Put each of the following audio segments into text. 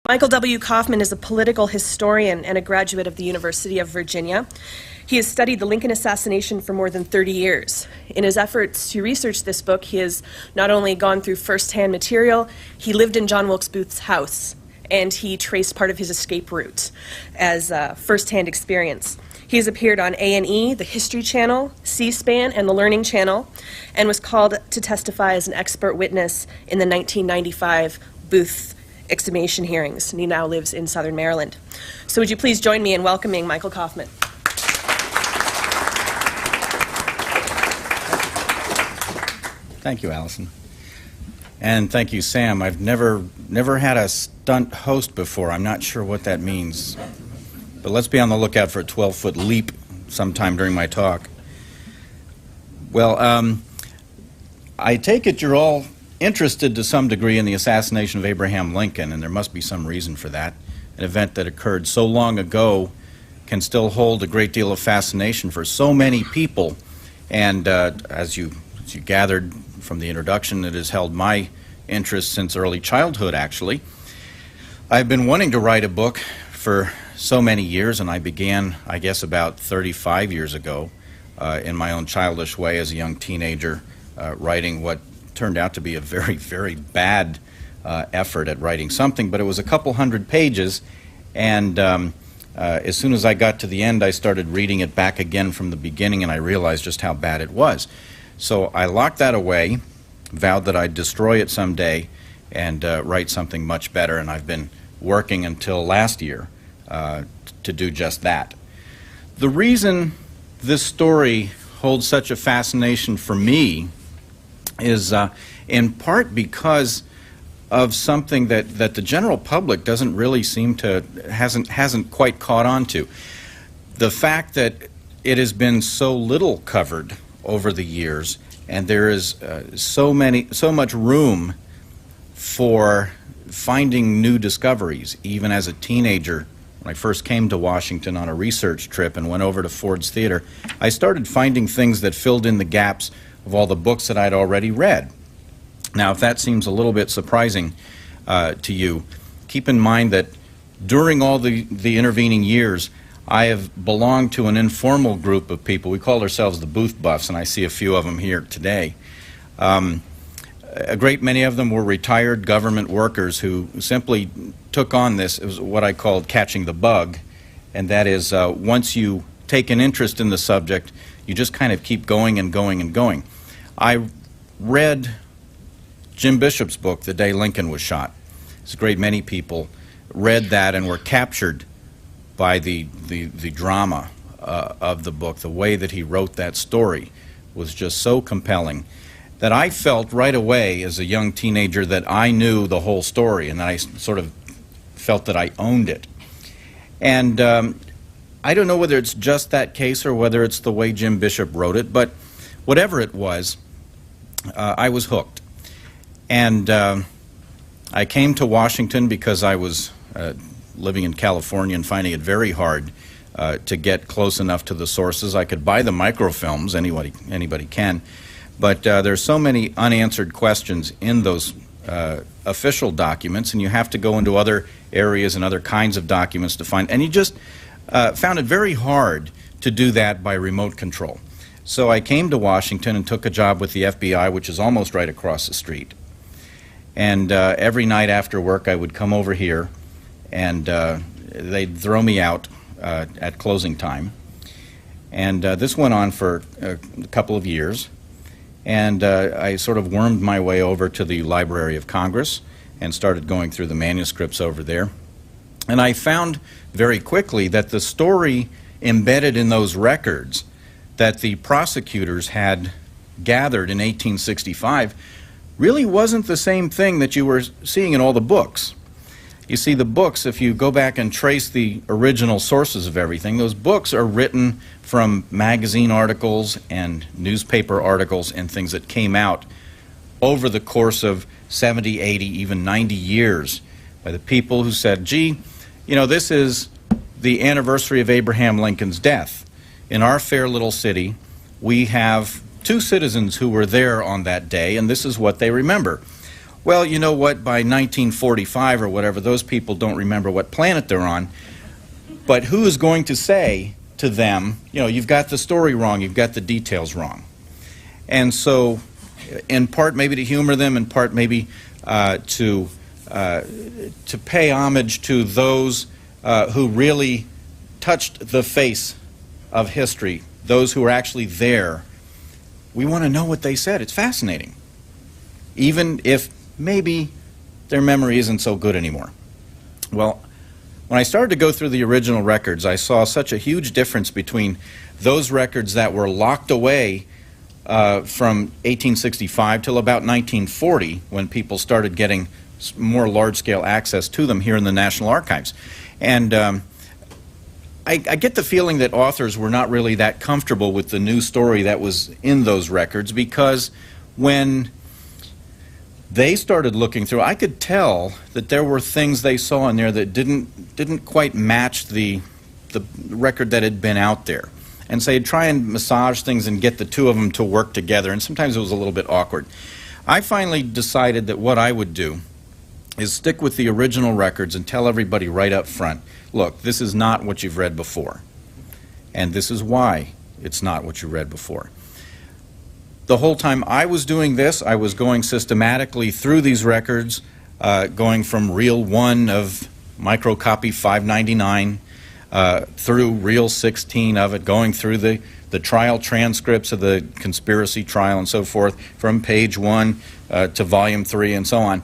Michael W. Kaufman is a political historian and a graduate of the University of Virginia. He has studied the Lincoln assassination for more than 30 years. In his efforts to research this book, he has not only gone through first-hand material, he lived in John Wilkes Booth's house, and he traced part of his escape route as a first-hand experience. He has appeared on A&E, the History Channel, C-SPAN, and the Learning Channel, and was called to testify as an expert witness in the 1995 Booth exhumation hearings, and he now lives in Southern Maryland. So would you please join me in welcoming Michael Kaufman. Thank you, Allison. And thank you, Sam. I've never had a stunt host before. I'm not sure what that means. But let's be on the lookout for a 12-foot leap sometime during my talk. Well, I take it you're all interested to some degree in the assassination of Abraham Lincoln, and there must be some reason for that. An event that occurred so long ago can still hold a great deal of fascination for so many people. And as you gathered from the introduction, it has held my interest since early childhood, actually. I've been wanting to write a book for so many years, and I began, I guess, about 35 years ago in my own childish way as a young teenager, writing what turned out to be a very, very bad effort at writing something, but it was a couple hundred pages, and as soon as I got to the end, I started reading it back again from the beginning, and I realized just how bad it was. So I locked that away, vowed that I'd destroy it someday and write something much better, and I've been working until last year to do just that. The reason this story holds such a fascination for me is in part because of something that the general public doesn't really seem to, hasn't quite caught on to. The fact that it has been so little covered over the years, and there is so much room for finding new discoveries. Even as a teenager, when I first came to Washington on a research trip and went over to Ford's Theater, I started finding things that filled in the gaps of all the books that I'd already read. Now, if that seems a little bit surprising to you, keep in mind that during all the intervening years, I have belonged to an informal group of people. We call ourselves the Booth Buffs, and I see a few of them here today. A great many of them were retired government workers who simply took on this. It was what I called catching the bug, and that is once you take an interest in the subject, you just kind of keep going and going and going. I read Jim Bishop's book, The Day Lincoln Was Shot. It's a great many people read that and were captured by the drama of the book. The way that he wrote that story was just so compelling that I felt right away as a young teenager that I knew the whole story, and that I sort of felt that I owned it. And I don't know whether it's just that case or whether it's the way Jim Bishop wrote it, but whatever it was, I was hooked. And I came to Washington because I was living in California and finding it very hard to get close enough to the sources. I could buy the microfilms, anybody can, but there's so many unanswered questions in those official documents, and you have to go into other areas and other kinds of documents to find, and you just found it very hard to do that by remote control. So I came to Washington and took a job with the FBI, which is almost right across the street. And every night after work I would come over here, and they'd throw me out at closing time. And this went on for a couple of years. And I sort of wormed my way over to the Library of Congress and started going through the manuscripts over there. And I found very quickly that the story embedded in those records that the prosecutors had gathered in 1865 really wasn't the same thing that you were seeing in all the books. You see, the books, if you go back and trace the original sources of everything, those books are written from magazine articles and newspaper articles and things that came out over the course of 70, 80, even 90 years by the people who said, gee, you know, this is the anniversary of Abraham Lincoln's death. In our fair little city, we have 2 citizens who were there on that day, and this is what they remember. Well, you know what, by 1945 or whatever, those people don't remember what planet they're on. But who is going to say to them, you know, you've got the story wrong, you've got the details wrong? And so, in part maybe to humor them, in part maybe to pay homage to those who really touched the face of history, those who were actually there. We want to know what they said. It's fascinating, even if maybe their memory isn't so good anymore. Well, when I started to go through the original records, I saw such a huge difference between those records that were locked away from 1865 till about 1940, when people started getting more large-scale access to them here in the National Archives. And I get the feeling that authors were not really that comfortable with the new story that was in those records, because when they started looking through, I could tell that there were things they saw in there that didn't quite match the record that had been out there. And so they'd try and massage things and get the two of them to work together, and sometimes it was a little bit awkward. I finally decided that what I would do is stick with the original records and tell everybody right up front, look, this is not what you've read before, and this is why it's not what you read before. The whole time I was doing this, I was going systematically through these records, going from reel 1 of microcopy 599 through reel 16 of it, going through the trial transcripts of the conspiracy trial and so forth, from page 1 to volume 3 and so on.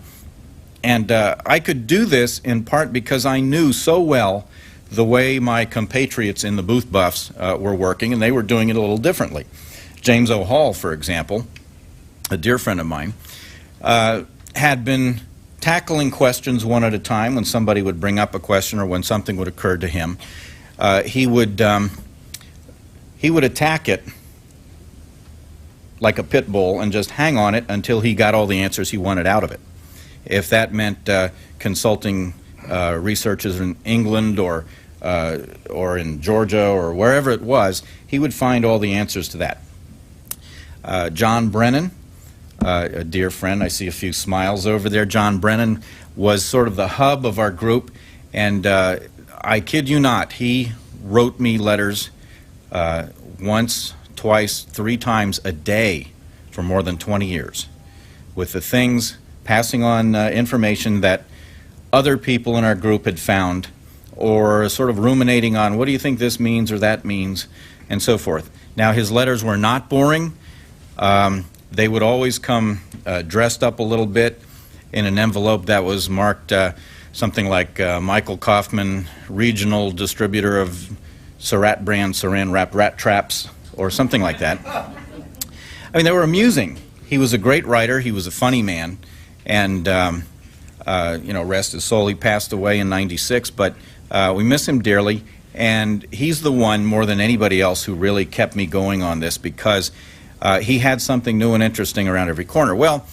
And I could do this in part because I knew so well the way my compatriots in the Booth Buffs were working, and they were doing it a little differently. James O. Hall, for example, a dear friend of mine, had been tackling questions one at a time. When somebody would bring up a question or when something would occur to him, he would attack it like a pit bull and just hang on it until he got all the answers he wanted out of it. If that meant consulting researchers in England or in Georgia or wherever it was, he would find all the answers to that. John Brennan, a dear friend, I see a few smiles over there. John Brennan was sort of the hub of our group, and I kid you not, he wrote me letters once, twice, 3 times a day for more than 20 years with the things, passing on information that other people in our group had found, or sort of ruminating on, what do you think this means or that means, and so forth. Now, his letters were not boring. They would always come dressed up a little bit in an envelope that was marked something like Michael Kaufman, regional distributor of Surratt brand Saran wrap rat traps, or something like that. I mean, they were amusing. He was a great writer. He was a funny man, and you know, rest his soul. He passed away in '96, but we miss him dearly. And he's the one, more than anybody else, who really kept me going on this, because he had something new and interesting around every corner. Well,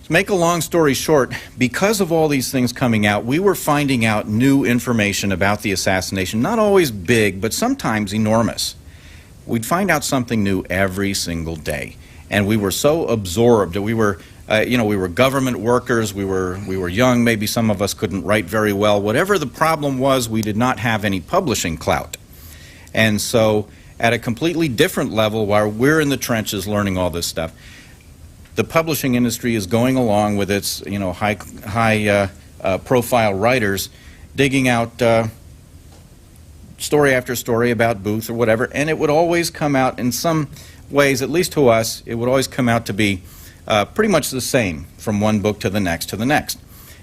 to make a long story short, because of all these things coming out, we were finding out new information about the assassination, not always big, but sometimes enormous. We'd find out something new every single day. And we were so absorbed. We were, you know, we were government workers, we were young, maybe some of us couldn't write very well. Whatever the problem was, we did not have any publishing clout. And so, at a completely different level, while we're in the trenches learning all this stuff, the publishing industry is going along with its, you know, high profile writers, digging out story after story about Booth or whatever, and it would always come out in some ways, at least to us, it would always come out to be pretty much the same from one book to the next to the next.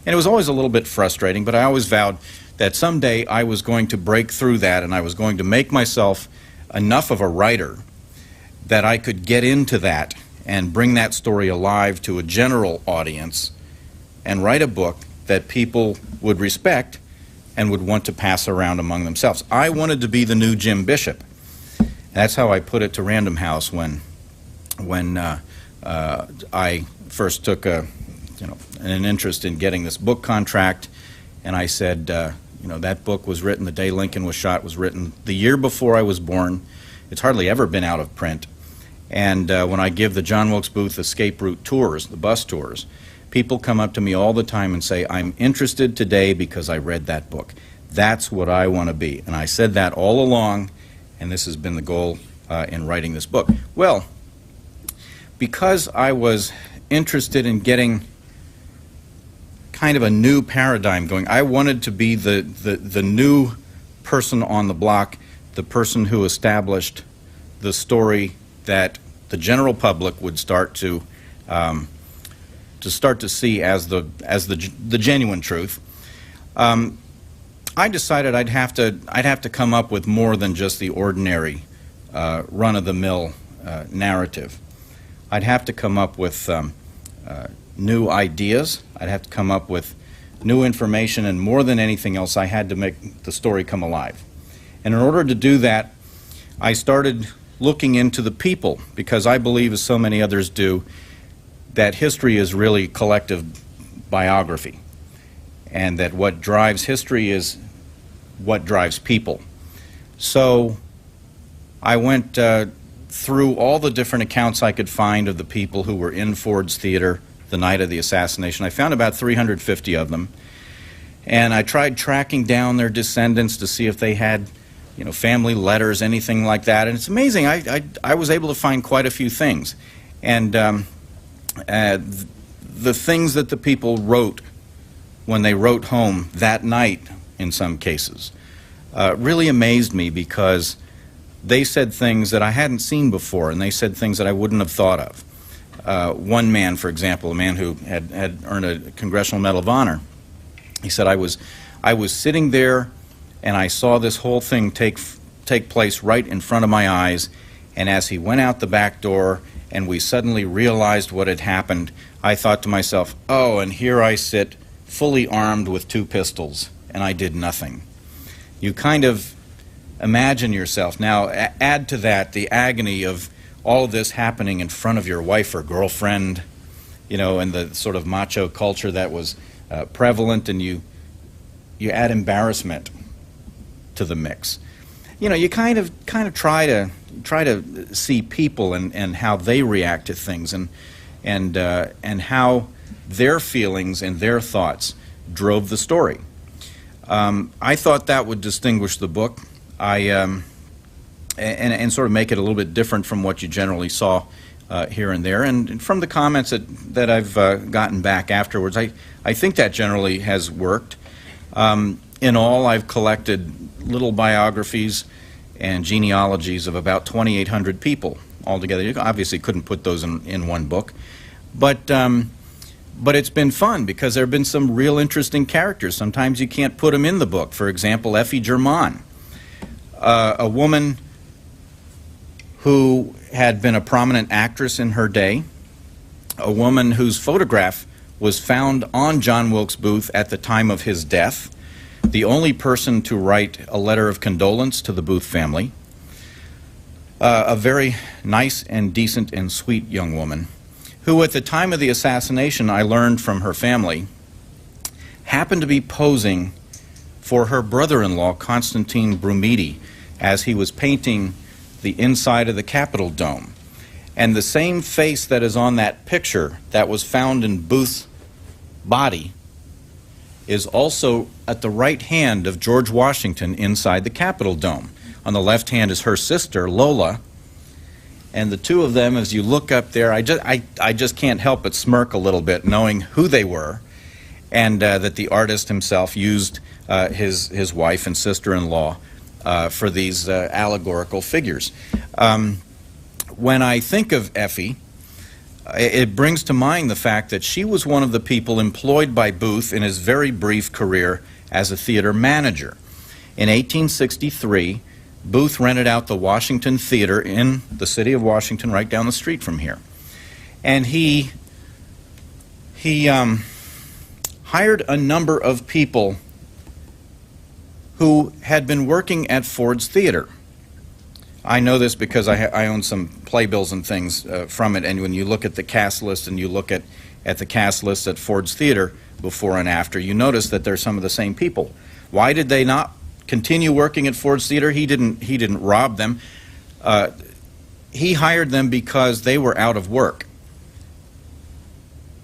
And it was always a little bit frustrating, but I always vowed that someday I was going to break through that, and I was going to make myself enough of a writer that I could get into that and bring that story alive to a general audience and write a book that people would respect and would want to pass around among themselves. I wanted to be the new Jim Bishop. That's how I put it to Random House when I first took an interest in getting this book contract, and I said, you know, that book was written, The Day Lincoln Was Shot was written the year before I was born. It's hardly ever been out of print. And when I give the John Wilkes Booth escape route tours, the bus tours, People come up to me all the time and say, I'm interested today because I read that book. That's what I want to be. And I said that all along, and this has been the goal in writing this book. Well, because I was interested in getting kind of a new paradigm going, I wanted to be the new person on the block, the person who established the story that the general public would start to see as the genuine truth. I decided I'd have to come up with more than just the ordinary run-of-the-mill narrative. I'd have to come up with new ideas. I'd have to come up with new information, and more than anything else, I had to make the story come alive. And in order to do that, I started looking into the people, because I believe, as so many others do, that history is really collective biography, and that what drives history is what drives people. So I went through all the different accounts I could find of the people who were in Ford's Theater the night of the assassination. I found about 350 of them, and I tried tracking down their descendants to see if they had, you know, family letters, anything like that. And it's amazing. I was able to find quite a few things, and the things that the people wrote when they wrote home that night, in some cases, really amazed me, because they said things that I hadn't seen before, and they said things that I wouldn't have thought of. One man, for example, a man who had earned a Congressional Medal of Honor, he said, I was sitting there and I saw this whole thing take place right in front of my eyes, and as he went out the back door and we suddenly realized what had happened, I thought to myself, oh, and here I sit fully armed with 2 pistols, and I did nothing. You kind of imagine yourself. Now, add to that the agony of all of this happening in front of your wife or girlfriend, you know, and the sort of macho culture that was prevalent, and you add embarrassment to the mix. You know, you kind of try to see people and how they react to things, and how their feelings and their thoughts drove the story. I thought that would distinguish the book. And sort of make it a little bit different from what you generally saw here and there. And from the comments that I've gotten back afterwards, I think that generally has worked. In all, I've collected little biographies and genealogies of about 2,800 people altogether. You obviously couldn't put those in one book. But it's been fun, because there have been some real interesting characters. Sometimes you can't put them in the book. For example, Effie German, a woman who had been a prominent actress in her day, a woman whose photograph was found on John Wilkes Booth at the time of his death, the only person to write a letter of condolence to the Booth family, a very nice and decent and sweet young woman, who at the time of the assassination, I learned from her family, happened to be posing for her brother-in-law, Constantine Brumidi, as he was painting the inside of the Capitol dome. And the same face that is on that picture that was found in Booth's body is also at the right hand of George Washington inside the Capitol dome. On the left hand is her sister, Lola, and the two of them, as you look up there, I just can't help but smirk a little bit, knowing who they were, and that the artist himself used his wife and sister-in-law for these allegorical figures. When I think of Effie, it brings to mind the fact that she was one of the people employed by Booth in his very brief career as a theater manager. In 1863, Booth rented out the Washington Theater in the city of Washington, right down the street from here. And he hired a number of people who had been working at Ford's Theater. I know this because I own some playbills and things from it, and when you look at the cast list and you look at the cast list at Ford's Theater before and after, you notice that they're some of the same people. Why did they not continue working at Ford's Theater? He didn't rob them. He hired them because they were out of work.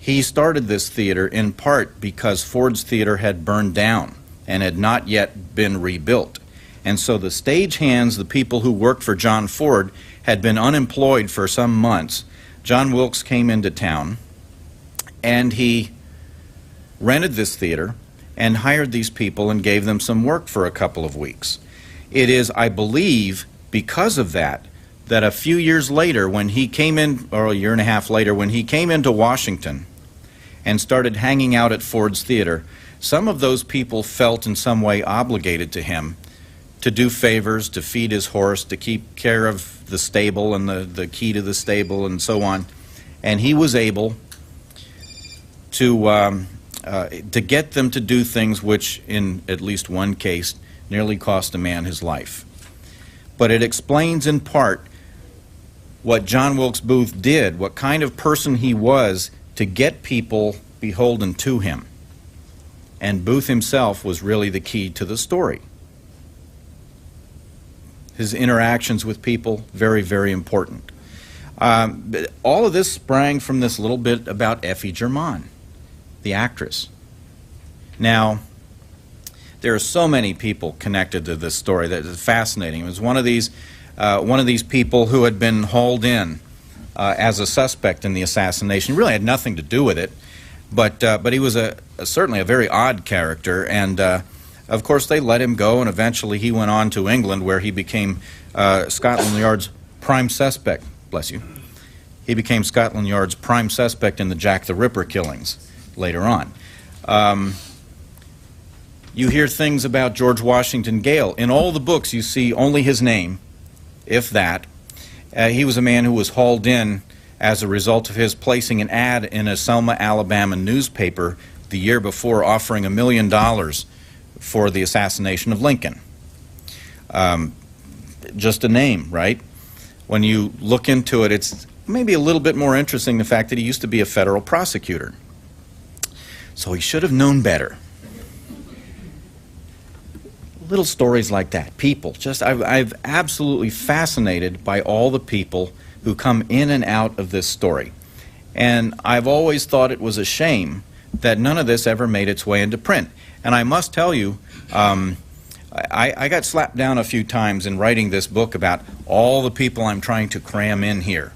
He started this theater in part because Ford's Theater had burned down and had not yet been rebuilt. And so the stagehands, the people who worked for John Ford, had been unemployed for some months. John Wilkes came into town, and he rented this theater and hired these people and gave them some work for a couple of weeks. It is, I believe, because of that, that a few years later, when he came in, or a year and a half later, when he came into Washington and started hanging out at Ford's Theater, some of those people felt in some way obligated to him to do favors, to feed his horse, to keep care of the stable and the key to the stable and so on. And he was able to get them to do things which, in at least one case, nearly cost a man his life. But it explains in part what John Wilkes Booth did, what kind of person he was to get people beholden to him. And Booth himself was really the key to the story. His interactions with people, very, very important. All of this sprang from this little bit about Effie German, the actress. Now, there are so many people connected to this story that is fascinating. It was one of these people who had been hauled in as a suspect in the assassination. He really had nothing to do with it, but he was certainly a very odd character, and of course they let him go, and eventually he went on to England, where he became Scotland Yard's prime suspect. Bless you. He became Scotland Yard's prime suspect in the Jack the Ripper killings later on. You hear things about George Washington Gale. In all the books you see only his name, if that. He was a man who was hauled in as a result of his placing an ad in a Selma, Alabama newspaper the year before, offering $1 million for the assassination of Lincoln. Just a name, right? When you look into it, it's maybe a little bit more interesting, the fact that he used to be a federal prosecutor. So he should have known better. Little stories like that, people. Just I've absolutely fascinated by all the people who come in and out of this story. And I've always thought it was a shame that none of this ever made its way into print. And I must tell you, I got slapped down a few times in writing this book about all the people I'm trying to cram in here.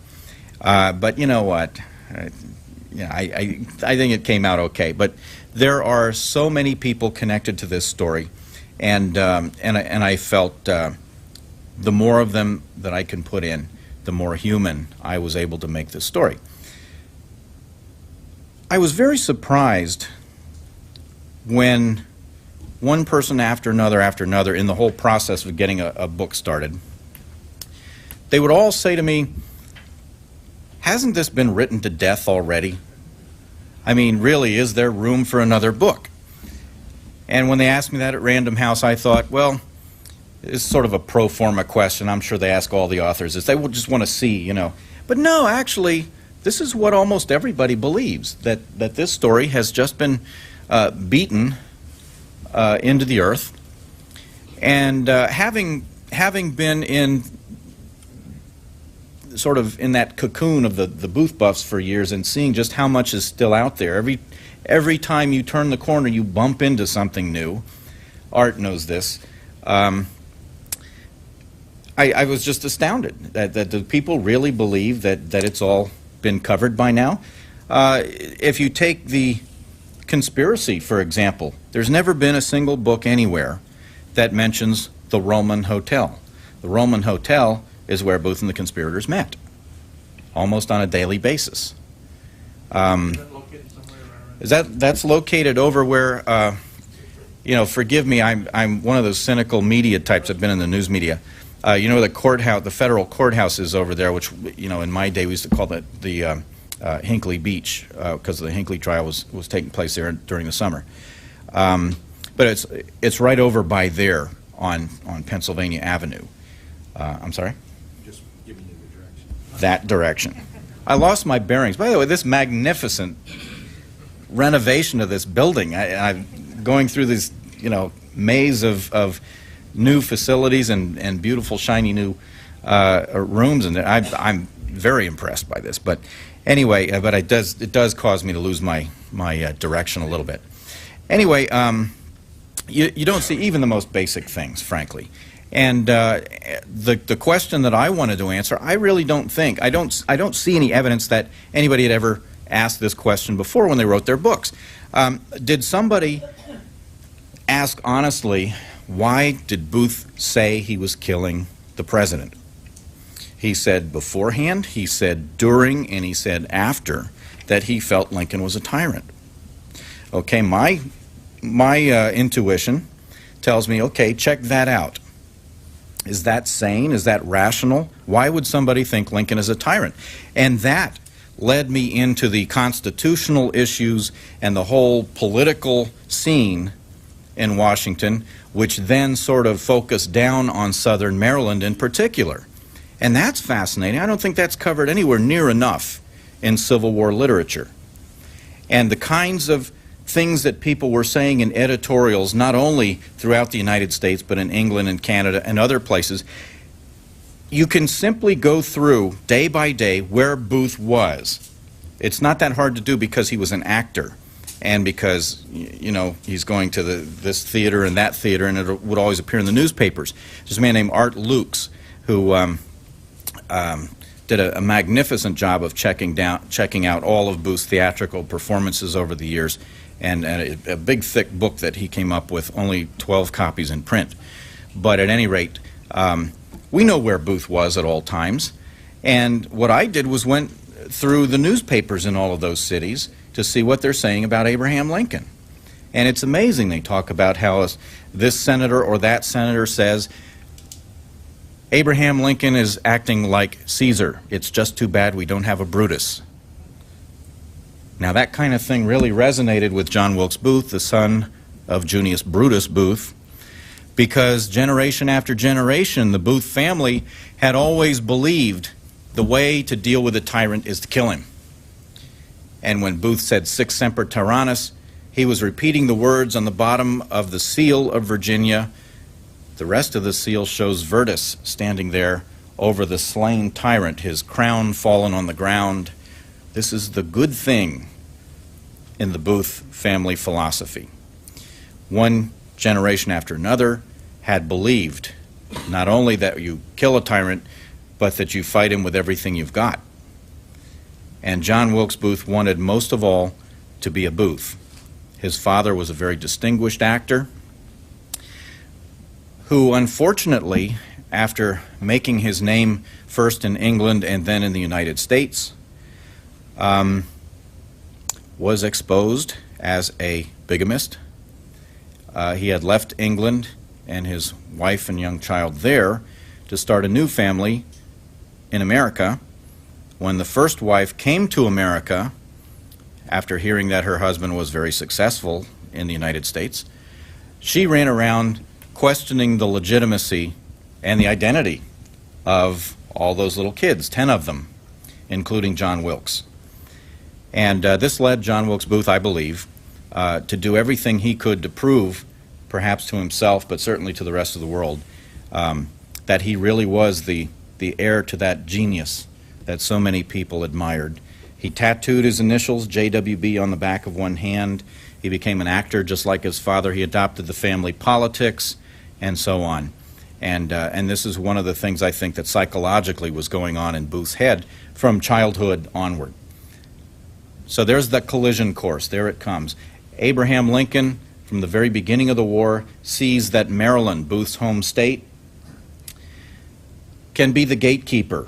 But you know what? I think it came out okay. But there are so many people connected to this story. And I felt the more of them that I can put in, the more human I was able to make this story. I was very surprised when one person after another in the whole process of getting a book started, they would all say to me, hasn't this been written to death already? I mean, really, is there room for another book? And when they asked me that at Random House, I thought, well, it's sort of a pro forma question. I'm sure they ask all the authors this. They will just want to see, you know. But no, actually, this is what almost everybody believes, that this story has just been beaten into the earth. And having been in sort of in that cocoon of the Booth buffs for years and seeing just how much is still out there, every time you turn the corner, you bump into something new. Art knows this. I was just astounded that the people really believe that it's all been covered by now. If you take the Conspiracy, for example, there's never been a single book anywhere that mentions the Roman Hotel. The Roman Hotel is where Booth and the conspirators met, almost on a daily basis. That's located over where, you know, forgive me, I'm one of those cynical media types. I've been in the news media. You know, the courthouse, the federal courthouse is over there, which, you know, in my day we used to call it the Hinckley Beach, because the Hinckley trial was taking place there during the summer. But it's right over by there on Pennsylvania Avenue. I'm sorry? Just giving you the direction. That direction. I lost my bearings. By the way, this magnificent renovation of this building, I'm going through this, you know, maze of new facilities and beautiful, shiny new rooms, and I'm very impressed by this. But Anyway, but it does cause me to lose my direction a little bit. Anyway, you don't see even the most basic things, frankly. And the question that I wanted to answer, I really don't think, I don't see any evidence that anybody had ever asked this question before when they wrote their books. Did somebody ask honestly, why did Booth say he was killing the president? He said beforehand, he said during, and he said after that he felt Lincoln was a tyrant. Okay, my intuition tells me, okay, check that out. Is that sane? Is that rational? Why would somebody think Lincoln is a tyrant? And that led me into the constitutional issues and the whole political scene in Washington, which then sort of focused down on Southern Maryland in particular. And that's fascinating. I don't think that's covered anywhere near enough in Civil War literature. And the kinds of things that people were saying in editorials, not only throughout the United States, but in England and Canada and other places, you can simply go through day by day where Booth was. It's not that hard to do because he was an actor and because, you know, he's going to this theater and that theater, and it would always appear in the newspapers. There's a man named Art Lukes who did a magnificent job of checking out all of Booth's theatrical performances over the years, and a big thick book that he came up with, only 12 copies in print. But at any rate, we know where Booth was at all times, and what I did was went through the newspapers in all of those cities to see what they're saying about Abraham Lincoln. And it's amazing. They talk about how this senator or that senator says Abraham Lincoln is acting like Caesar. It's just too bad we don't have a Brutus. Now that kind of thing really resonated with John Wilkes Booth, the son of Junius Brutus Booth, because generation after generation, the Booth family had always believed the way to deal with a tyrant is to kill him. And when Booth said sic semper tyrannis, he was repeating the words on the bottom of the seal of Virginia. The rest of the seal shows Virtus standing there over the slain tyrant, his crown fallen on the ground. This is the good thing in the Booth family philosophy. One generation after another had believed not only that you kill a tyrant, but that you fight him with everything you've got. And John Wilkes Booth wanted most of all to be a Booth. His father was a very distinguished actor who, unfortunately, after making his name first in England and then in the United States, was exposed as a bigamist. He had left England and his wife and young child there to start a new family in America. When the first wife came to America, after hearing that her husband was very successful in the United States, she ran around questioning the legitimacy and the identity of all those little kids, 10 of them, including John Wilkes. And this led John Wilkes Booth, I believe, to do everything he could to prove, perhaps to himself, but certainly to the rest of the world, that he really was the heir to that genius that so many people admired. He tattooed his initials, JWB, on the back of one hand. He became an actor just like his father. He adopted the family politics, and so on. And this is one of the things I think that psychologically was going on in Booth's head from childhood onward. So there's the collision course. There it comes. Abraham Lincoln, from the very beginning of the war, sees that Maryland, Booth's home state, can be the gatekeeper.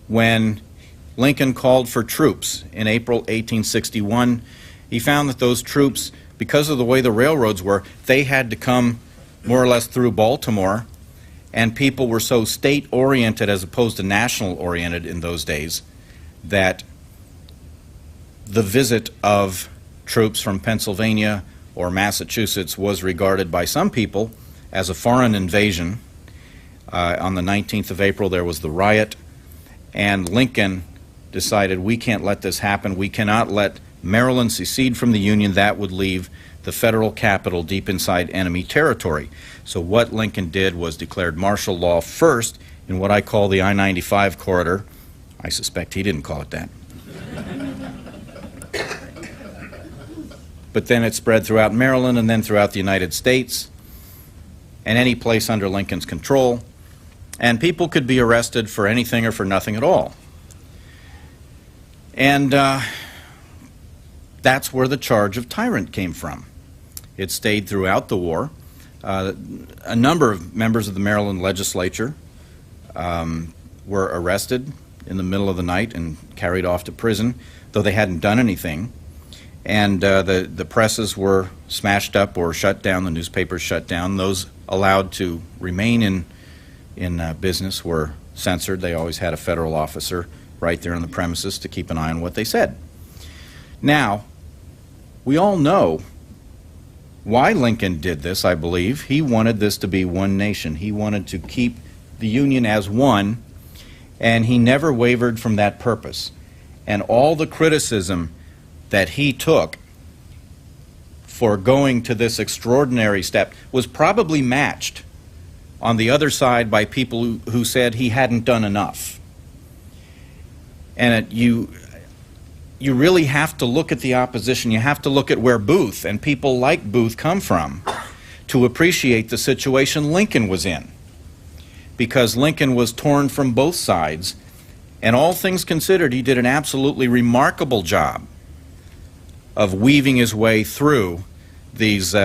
When Lincoln called for troops in April 1861, he found that those troops, because of the way the railroads were, they had to come more or less through Baltimore, and people were so state-oriented as opposed to national-oriented in those days that the visit of troops from Pennsylvania or Massachusetts was regarded by some people as a foreign invasion. On the 19th of April, there was the riot, and Lincoln decided, we can't let this happen. We cannot let Maryland secede from the Union. That would leave the federal capital deep inside enemy territory. So what Lincoln did was declared martial law first in what I call the I-95 corridor, I suspect he didn't call it that. But then it spread throughout Maryland and then throughout the United States and any place under Lincoln's control. And people could be arrested for anything or for nothing at all. And that's where the charge of tyrant came from. It stayed throughout the war. A number of members of the Maryland legislature were arrested in the middle of the night and carried off to prison, though they hadn't done anything. And the presses were smashed up or shut down, the newspapers shut down. Those allowed to remain in business were censored. They always had a federal officer right there on the premises to keep an eye on what they said. Now, we all know why Lincoln did this, I believe. He wanted this to be one nation. He wanted to keep the Union as one, and he never wavered from that purpose. And all the criticism that he took for going to this extraordinary step was probably matched on the other side by people who said he hadn't done enough. And you really have to look at the opposition. You have to look at where Booth and people like Booth come from to appreciate the situation Lincoln was in. Because Lincoln was torn from both sides, and all things considered, he did an absolutely remarkable job of weaving his way through these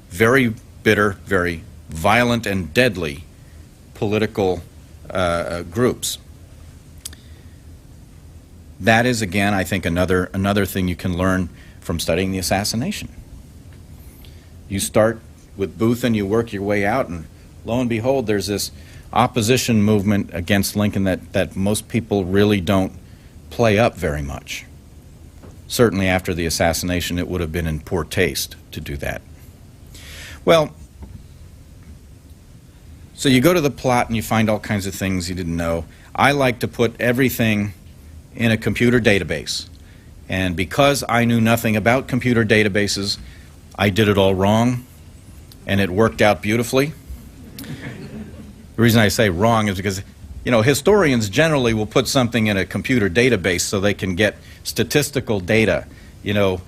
very bitter, very violent and deadly political groups. That is, again, I think another thing you can learn from studying the assassination. You start with Booth and you work your way out, and lo and behold, there's this opposition movement against Lincoln that most people really don't play up very much. Certainly after the assassination, it would have been in poor taste to do that. Well, so you go to the plot and you find all kinds of things you didn't know. I like to put everything in a computer database. And because I knew nothing about computer databases, I did it all wrong, and it worked out beautifully. The reason I say wrong is because, you know, historians generally will put something in a computer database so they can get statistical data, you know,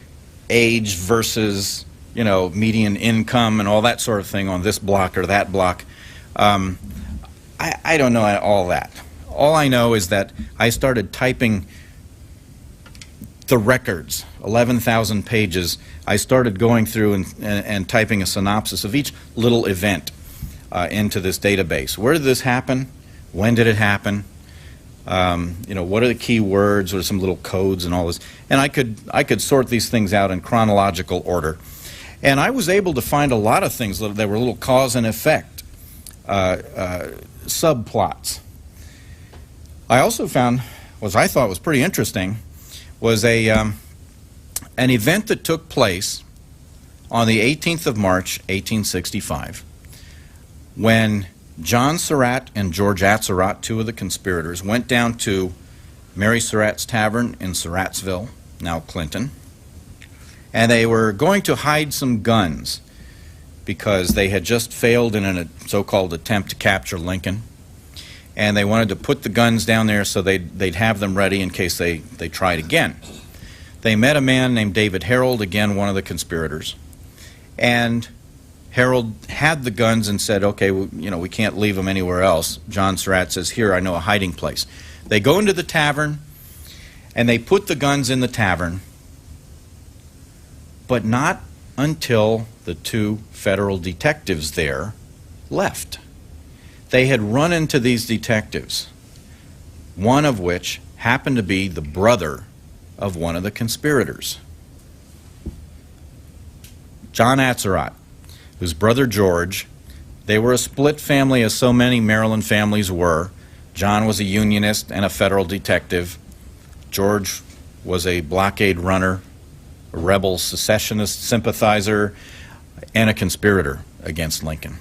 age versus, you know, median income and all that sort of thing on this block or that block. I don't know all that. All I know is that I started typing the records, 11,000 pages. I started going through and typing a synopsis of each little event into this database. Where did this happen? When did it happen? You know, what are the key words? What are some little codes and all this? And I could sort these things out in chronological order. And I was able to find a lot of things that were little cause and effect subplots. I also found, what I thought was pretty interesting, was an event that took place on the 18th of March, 1865, when John Surratt and George Atzerodt, two of the conspirators, went down to Mary Surratt's Tavern in Surrattsville, now Clinton, and they were going to hide some guns because they had just failed in a so-called attempt to capture Lincoln. And they wanted to put the guns down there so they'd have them ready in case they tried again. They met a man named David Harold, again one of the conspirators. And Harold had the guns and said, okay, well, you know, we can't leave them anywhere else. John Surratt says, here, I know a hiding place. They go into the tavern, and they put the guns in the tavern, but not until the two federal detectives there left. They had run into these detectives, one of which happened to be the brother of one of the conspirators. John Atzerodt, whose brother George, they were a split family as so many Maryland families were. John was a Unionist and a federal detective. George was a blockade runner, a rebel secessionist sympathizer, and a conspirator against Lincoln.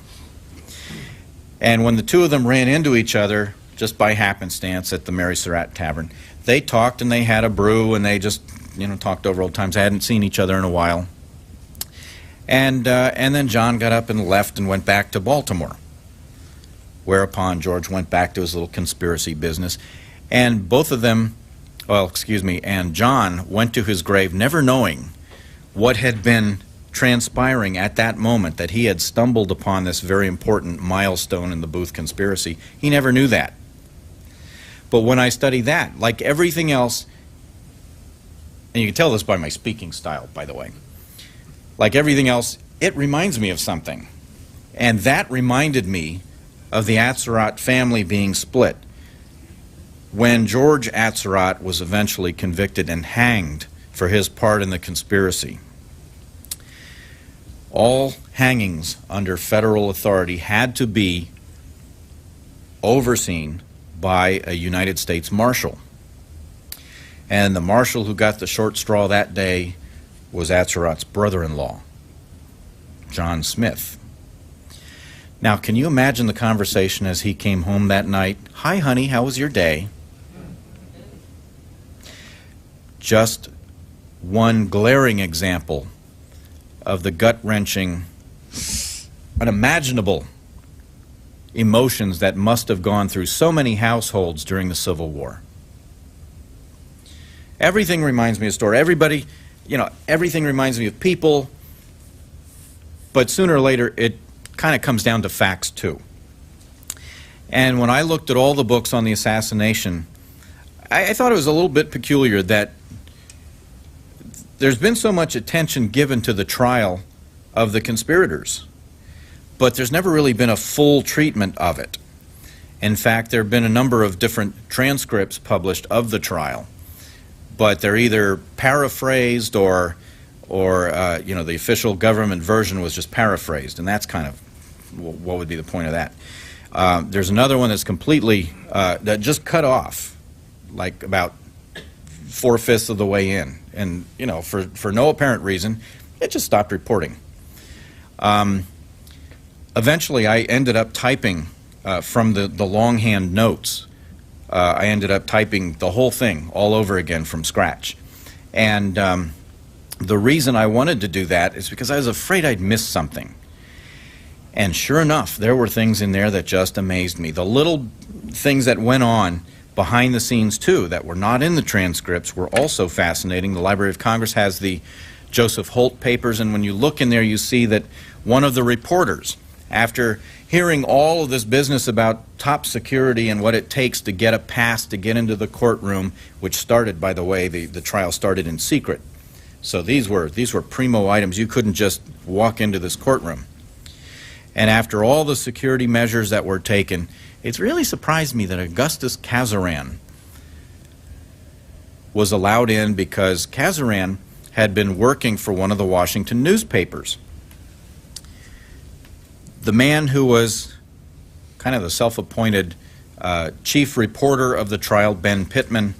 And when the two of them ran into each other, just by happenstance at the Mary Surratt Tavern, they talked and they had a brew and they just, you know, talked over old times. They hadn't seen each other in a while. And then John got up and left and went back to Baltimore, whereupon George went back to his little conspiracy business. And both of them, well, excuse me, and John went to his grave never knowing what had been transpiring at that moment, that he had stumbled upon this very important milestone in the Booth conspiracy. He never knew that. But when I study that, like everything else, and you can tell this by my speaking style, by the way, like everything else, it reminds me of something. And that reminded me of the Surratt family being split when George Surratt was eventually convicted and hanged for his part in the conspiracy. All hangings under federal authority had to be overseen by a United States Marshal. And the marshal who got the short straw that day was Surratt's brother-in-law, John Smith. Now, can you imagine the conversation as he came home that night? "Hi, honey, how was your day?" Just one glaring example of the gut-wrenching, unimaginable emotions that must have gone through so many households during the Civil War. Everything reminds me of story. Everybody, everything reminds me of people, but sooner or later it kind of comes down to facts too. And when I looked at all the books on the assassination, I thought it was a little bit peculiar that there's been so much attention given to the trial of the conspirators, but there's never really been a full treatment of it. In fact, there have been a number of different transcripts published of the trial, but they're either paraphrased or the official government version was just paraphrased, and that's kind of what would be the point of that. There's another one that's completely, that just cut off, like about 4/5 of the way in, and for no apparent reason, it just stopped reporting. Eventually, I ended up typing from the longhand notes. I ended up typing the whole thing all over again from scratch, and the reason I wanted to do that is because I was afraid I'd miss something. And sure enough, there were things in there that just amazed me. The little things that went on behind the scenes too that were not in the transcripts were also fascinating. The Library of Congress has the Joseph Holt papers, and when you look in there you see that one of the reporters, after hearing all of this business about top security and what it takes to get a pass to get into the courtroom, which started, by the way, the trial started in secret. So these were primo items. You couldn't just walk into this courtroom. And after all the security measures that were taken, it's really surprised me that Augustus Cazaran was allowed in, because Cazaran had been working for one of the Washington newspapers. The man who was kind of the self-appointed chief reporter of the trial, Ben Pittman,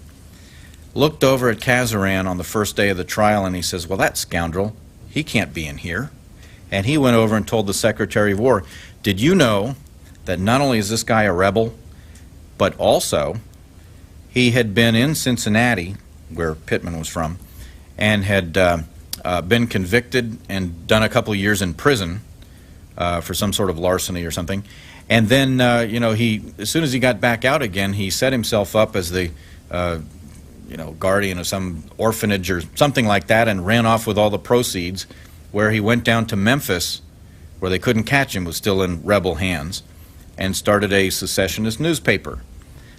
looked over at Cazaran on the first day of the trial and he says, "Well, that scoundrel, he can't be in here." And he went over and told the Secretary of War, "Did you know that not only is this guy a rebel, but also he had been in Cincinnati, where Pittman was from, and had been convicted and done a couple of years in prison for some sort of larceny or something. And then, as soon as he got back out again, he set himself up as the, guardian of some orphanage or something like that, and ran off with all the proceeds, where he went down to Memphis, where they couldn't catch him, was still in rebel hands, and started a secessionist newspaper."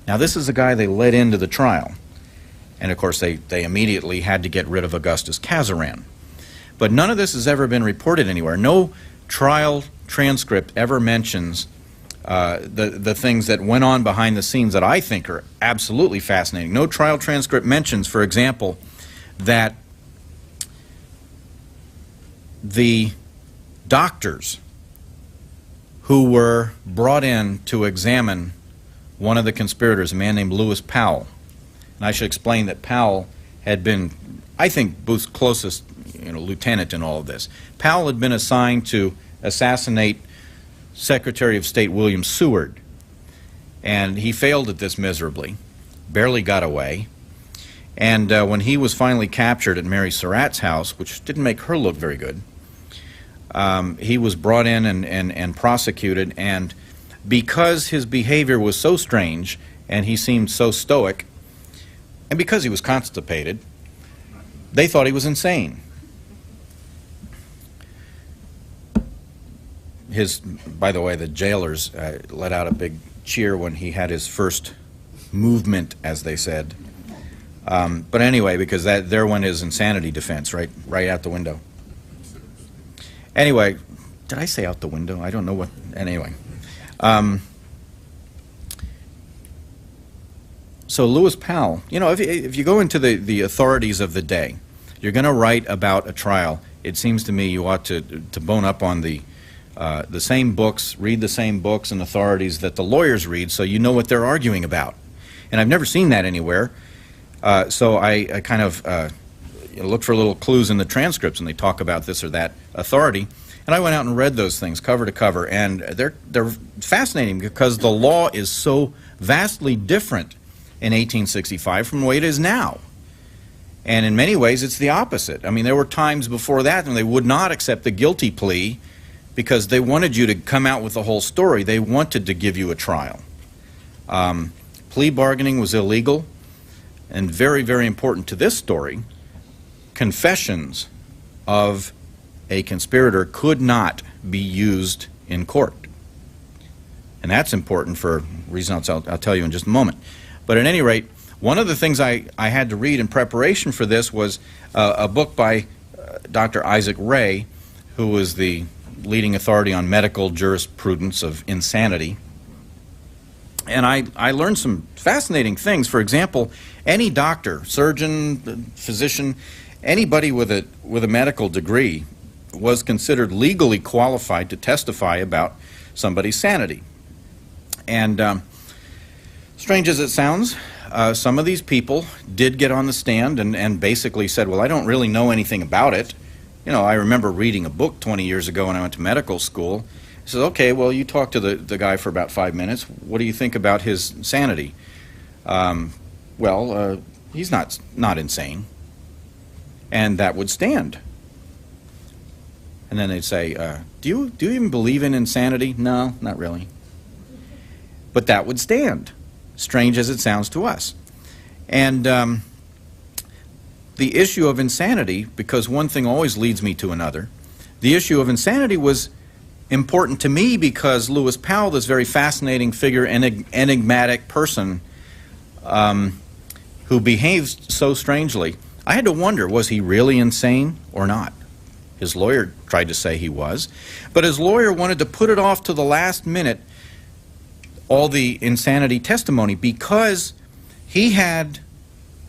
Now, this is the guy they led into the trial. And, of course, they immediately had to get rid of Augustus Cazaran. But none of this has ever been reported anywhere. No trial transcript ever mentions the things that went on behind the scenes that I think are absolutely fascinating. No trial transcript mentions, for example, that the doctors who were brought in to examine one of the conspirators, a man named Lewis Powell, and I should explain that Powell had been, I think, Booth's closest lieutenant in all of this. Powell had been assigned to assassinate Secretary of State William Seward, and he failed at this miserably, barely got away. And when he was finally captured at Mary Surratt's house, which didn't make her look very good, he was brought in and prosecuted, and because his behavior was so strange and he seemed so stoic. And because he was constipated, they thought he was insane. By the way, the jailers let out a big cheer when he had his first movement, as they said. But anyway, because there went his insanity defense right out the window. Anyway, did I say out the window? I don't know what. Anyway. So Lewis Powell, you know, if you go into the authorities of the day, you're going to write about a trial. It seems to me you ought to bone up on the same books, read the same books and authorities that the lawyers read, so you know what they're arguing about. And I've never seen that anywhere. So I kind of look for little clues in the transcripts, and they talk about this or that authority. And I went out and read those things cover to cover, and they're fascinating because the law is so vastly different in 1865 from the way it is now. And in many ways, it's the opposite. I mean, there were times before that when they would not accept the guilty plea because they wanted you to come out with the whole story. They wanted to give you a trial. Plea bargaining was illegal, and very, very important to this story, confessions of a conspirator could not be used in court. And that's important for reasons I'll tell you in just a moment. But at any rate, one of the things I had to read in preparation for this was a book by Dr. Isaac Ray, who was the leading authority on medical jurisprudence of insanity. And I learned some fascinating things. For example, any doctor, surgeon, physician, anybody with a medical degree was considered legally qualified to testify about somebody's sanity. And strange as it sounds, some of these people did get on the stand and basically said, well, I don't really know anything about it. You know, I remember reading a book 20 years ago when I went to medical school. He says, okay, well, you talked to the guy for about 5 minutes. What do you think about his sanity? He's not insane. And that would stand. And then they'd say, do you even believe in insanity? No, not really. But that would stand, strange as it sounds to us. And the issue of insanity, because one thing always leads me to another, the issue of insanity was important to me because Lewis Powell, this very fascinating figure, enigmatic person who behaves so strangely, I had to wonder, was he really insane or not? His lawyer tried to say he was, but his lawyer wanted to put it off to the last minute, all the insanity testimony, because he had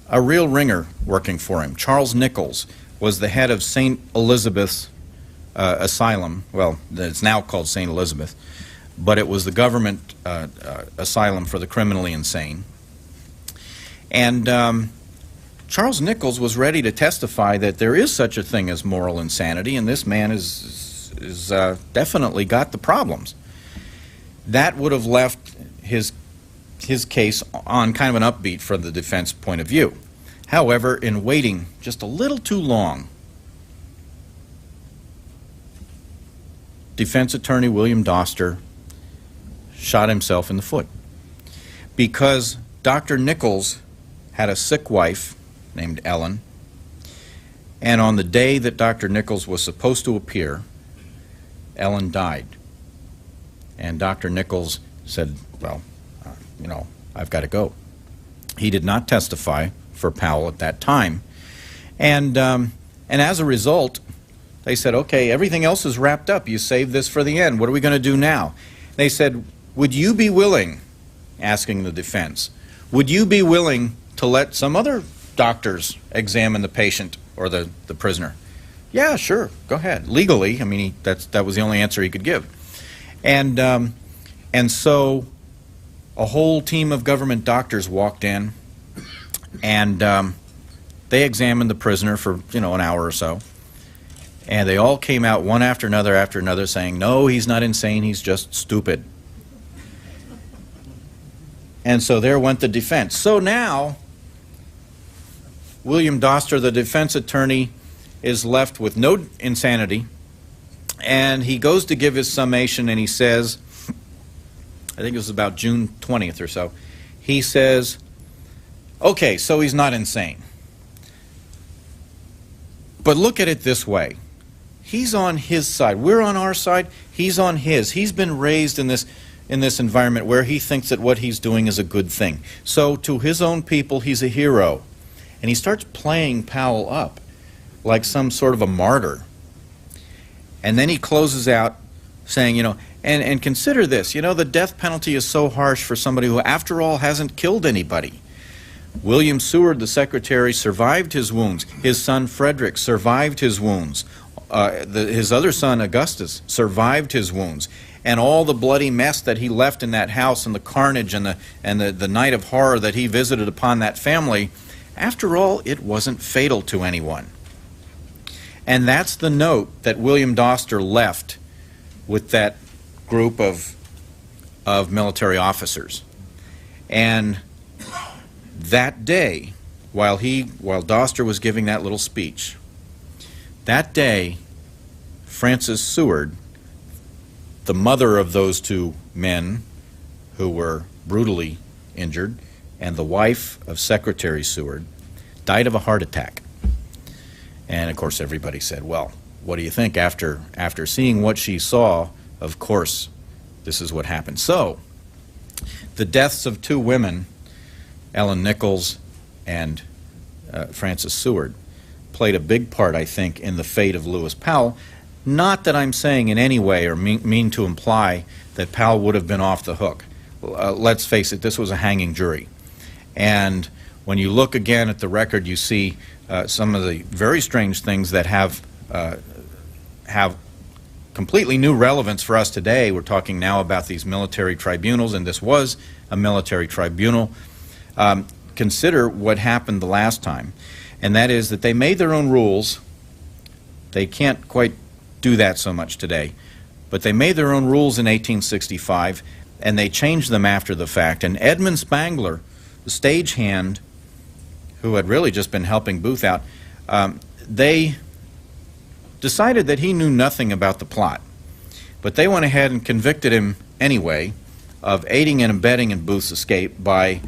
a real ringer working for him. Charles Nichols was the head of St. Elizabeth's asylum. Well, it's now called St. Elizabeth, but it was the government asylum for the criminally insane. And Charles Nichols was ready to testify that there is such a thing as moral insanity, and this man is definitely got the problems. That would have left his case on kind of an upbeat from the defense point of view. However, in waiting just a little too long, defense attorney William Doster shot himself in the foot because Dr. Nichols had a sick wife named Ellen, and on the day that Dr. Nichols was supposed to appear, Ellen died. And Dr. Nichols said, well, I've got to go. He did not testify for Powell at that time. And as a result, they said, okay, everything else is wrapped up. You saved this for the end. What are we going to do now? They said, would you be willing, asking the defense, would you be willing to let some other doctors examine the patient or the prisoner? Yeah, sure, go ahead. Legally, I mean, that was the only answer he could give. And so a whole team of government doctors walked in, and they examined the prisoner for, an hour or so. And they all came out one after another saying, no, he's not insane, he's just stupid. And so there went the defense. So now, William Doster, the defense attorney, is left with no insanity, and he goes to give his summation, and he says, I think it was about June 20th or so, he says, okay, so he's not insane. But look at it this way. He's on his side. We're on our side. He's on his. He's been raised in this environment where he thinks that what he's doing is a good thing. So to his own people, he's a hero. And he starts playing Powell up like some sort of a martyr. And then he closes out saying, you know, and consider this, you know, the death penalty is so harsh for somebody who, after all, hasn't killed anybody. William Seward, the secretary, survived his wounds. His son Frederick survived his wounds. His other son, Augustus, survived his wounds. And all the bloody mess that he left in that house, and the carnage and the night of horror that he visited upon that family, after all, it wasn't fatal to anyone. And that's the note that William Doster left with that group of military officers. And that day, while Doster was giving that little speech, that day, Frances Seward, the mother of those two men who were brutally injured, and the wife of Secretary Seward, died of a heart attack. And of course everybody said, well, what do you think? After seeing what she saw, of course this is what happened. So the deaths of two women, Ellen Nichols and Frances Seward, played a big part, I think, in the fate of Lewis Powell. Not that I'm saying in any way or mean to imply that Powell would have been off the hook. Let's face it, this was a hanging jury. And when you look again at the record, you see some of the very strange things that have completely new relevance for us today. We're talking now about these military tribunals, and this was a military tribunal. Consider what happened the last time, and that is that they made their own rules. They can't quite do that so much today, but they made their own rules in 1865, and they changed them after the fact. And Edmund Spangler, the stagehand, who had really just been helping Booth out, they decided that he knew nothing about the plot. But they went ahead and convicted him anyway of aiding and abetting in Booth's escape by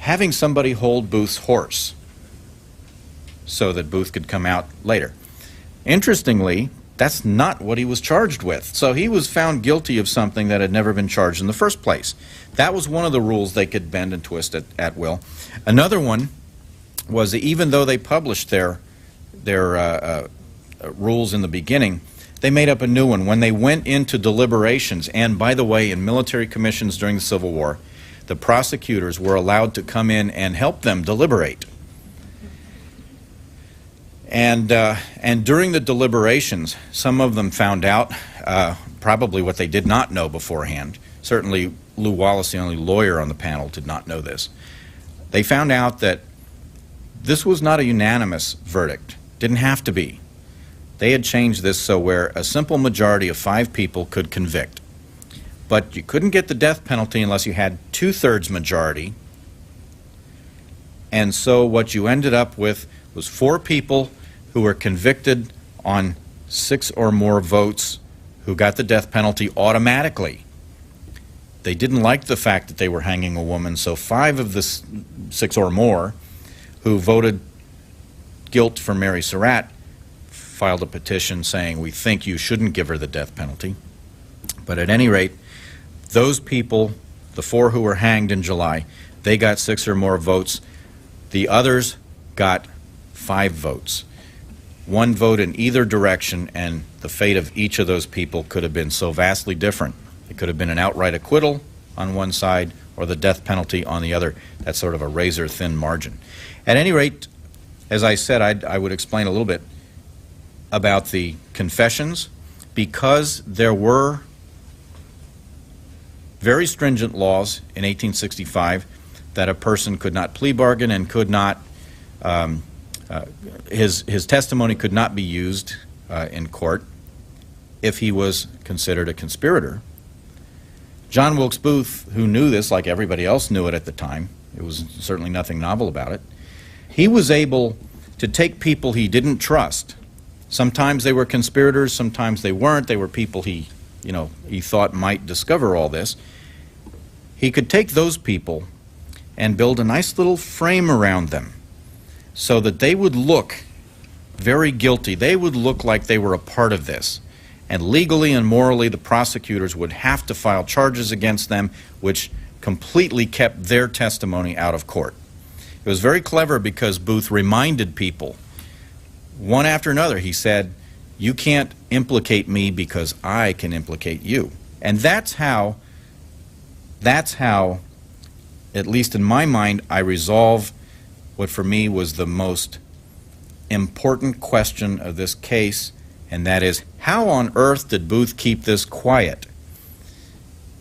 having somebody hold Booth's horse so that Booth could come out later. Interestingly, that's not what he was charged with. So he was found guilty of something that had never been charged in the first place. That was one of the rules they could bend and twist at will. Another one was that even though they published their rules in the beginning, they made up a new one. When they went into deliberations, and by the way, in military commissions during the Civil War, the prosecutors were allowed to come in and help them deliberate. And during the deliberations, some of them found out probably what they did not know beforehand. Certainly Lew Wallace, the only lawyer on the panel, did not know this. They found out that this was not a unanimous verdict. Didn't have to be. They had changed this so where a simple majority of 5 people could convict. But you couldn't get the death penalty unless you had 2/3 majority. And so what you ended up with was 4 people who were convicted on 6 or more votes who got the death penalty automatically. They didn't like the fact that they were hanging a woman, so 5 of the 6 or more who voted guilt for Mary Surratt filed a petition saying, we think you shouldn't give her the death penalty. But at any rate, those people, the 4 who were hanged in July, they got 6 or more votes. The others got 5 votes. 1 vote in either direction, and the fate of each of those people could have been so vastly different. It could have been an outright acquittal on one side or the death penalty on the other. That's sort of a razor-thin margin. At any rate, as I said, I would explain a little bit about the confessions, because there were very stringent laws in 1865 that a person could not plea bargain and could not, his testimony could not be used in court if he was considered a conspirator. John Wilkes Booth, who knew this like everybody else knew it at the time, it was certainly nothing novel about it, he was able to take people he didn't trust. Sometimes they were conspirators, sometimes they weren't. They were people he thought might discover all this. He could take those people and build a nice little frame around them so that they would look very guilty. They would look like they were a part of this. And legally and morally, the prosecutors would have to file charges against them, which completely kept their testimony out of court. It was very clever because Booth reminded people, one after another, he said, you can't implicate me because I can implicate you. And that's how, at least in my mind, I resolve what for me was the most important question of this case, and that is, how on earth did Booth keep this quiet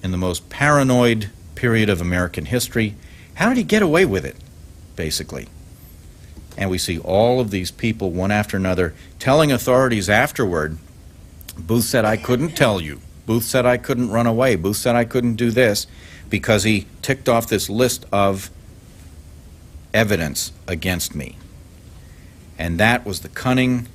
in the most paranoid period of American history? How did he get away with it, basically? And we see all of these people, one after another, telling authorities afterward, Booth said, I couldn't tell you. Booth said I couldn't run away. Booth said I couldn't do this, because he ticked off this list of evidence against me. And that was the cunning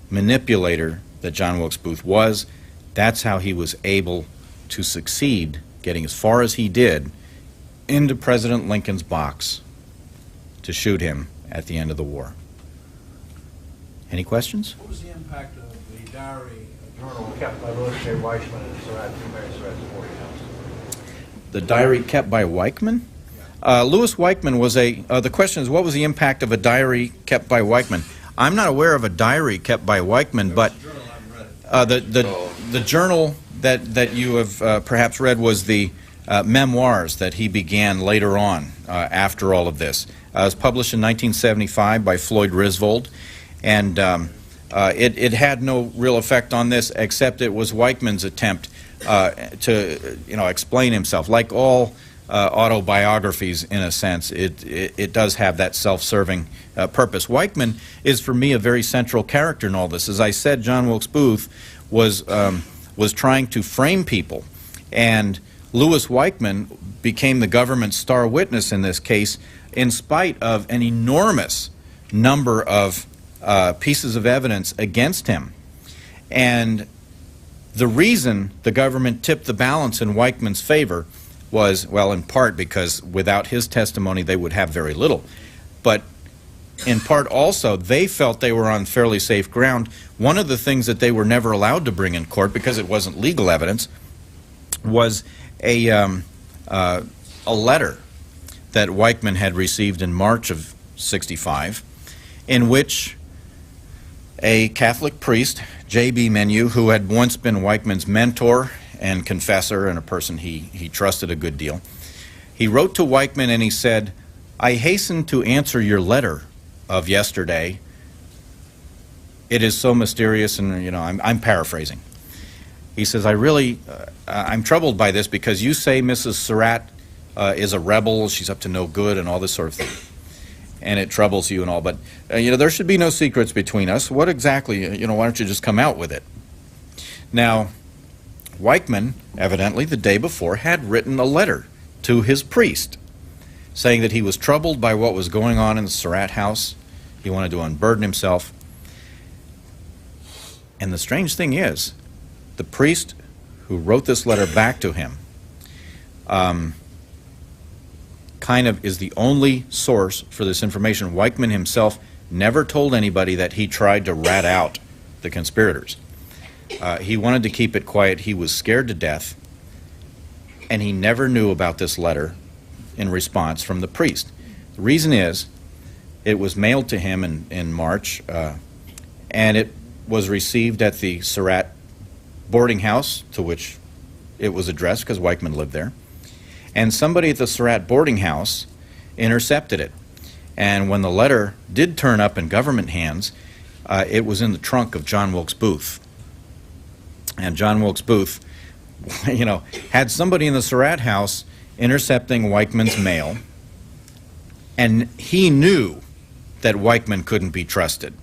manipulator that John Wilkes Booth was. That's how he was able to succeed, getting as far as he did, into President Lincoln's box to shoot him at the end of the war. Any questions? What was the impact of the diary, a journal kept by Louis J. Weissman and Surratt, Mary Surratt's boarding house? The diary kept by Weichman? Louis Weichman was the question is, what was the impact of a diary kept by Weichman? I'm not aware of a diary kept by Weichman, but the journal that you have perhaps read was the memoirs that he began later on after all of this. It was published in 1975 by Floyd Griswold, and it had no real effect on this, except it was Weichman's attempt to explain himself. Like all autobiographies, in a sense, it does have that self-serving purpose. Weichman is, for me, a very central character in all this. As I said, John Wilkes Booth was trying to frame people, and Louis Weichman became the government's star witness in this case, in spite of an enormous number of pieces of evidence against him. And the reason the government tipped the balance in Weichman's favor was, well, in part because without his testimony they would have very little, but in part also they felt they were on fairly safe ground. One of the things that they were never allowed to bring in court, because it wasn't legal evidence, was a letter that Weichman had received in March of '65, in which a Catholic priest, J.B. Menu, who had once been Weichman's mentor and confessor and a person he trusted a good deal, he wrote to Weichman and he said, I hasten to answer your letter of yesterday. It is so mysterious, and I'm paraphrasing. He says, I'm troubled by this because you say Mrs. Surratt is a rebel, she's up to no good, and all this sort of thing. And it troubles you and all, but there should be no secrets between us. What exactly, why don't you just come out with it? Now, Weichman, evidently the day before, had written a letter to his priest saying that he was troubled by what was going on in the Surratt house. He wanted to unburden himself. And the strange thing is, the priest who wrote this letter back to him kind of is the only source for this information. Weichman himself never told anybody that he tried to rat out the conspirators. He wanted to keep it quiet. He was scared to death, and he never knew about this letter in response from the priest. The reason is, it was mailed to him in March, and it was received at the Surratt boarding house, to which it was addressed because Weichman lived there. And somebody at the Surratt boarding house intercepted it. And when the letter did turn up in government hands, it was in the trunk of John Wilkes Booth. And John Wilkes Booth, had somebody in the Surratt house intercepting Weichman's mail, and he knew that Weichman couldn't be trusted.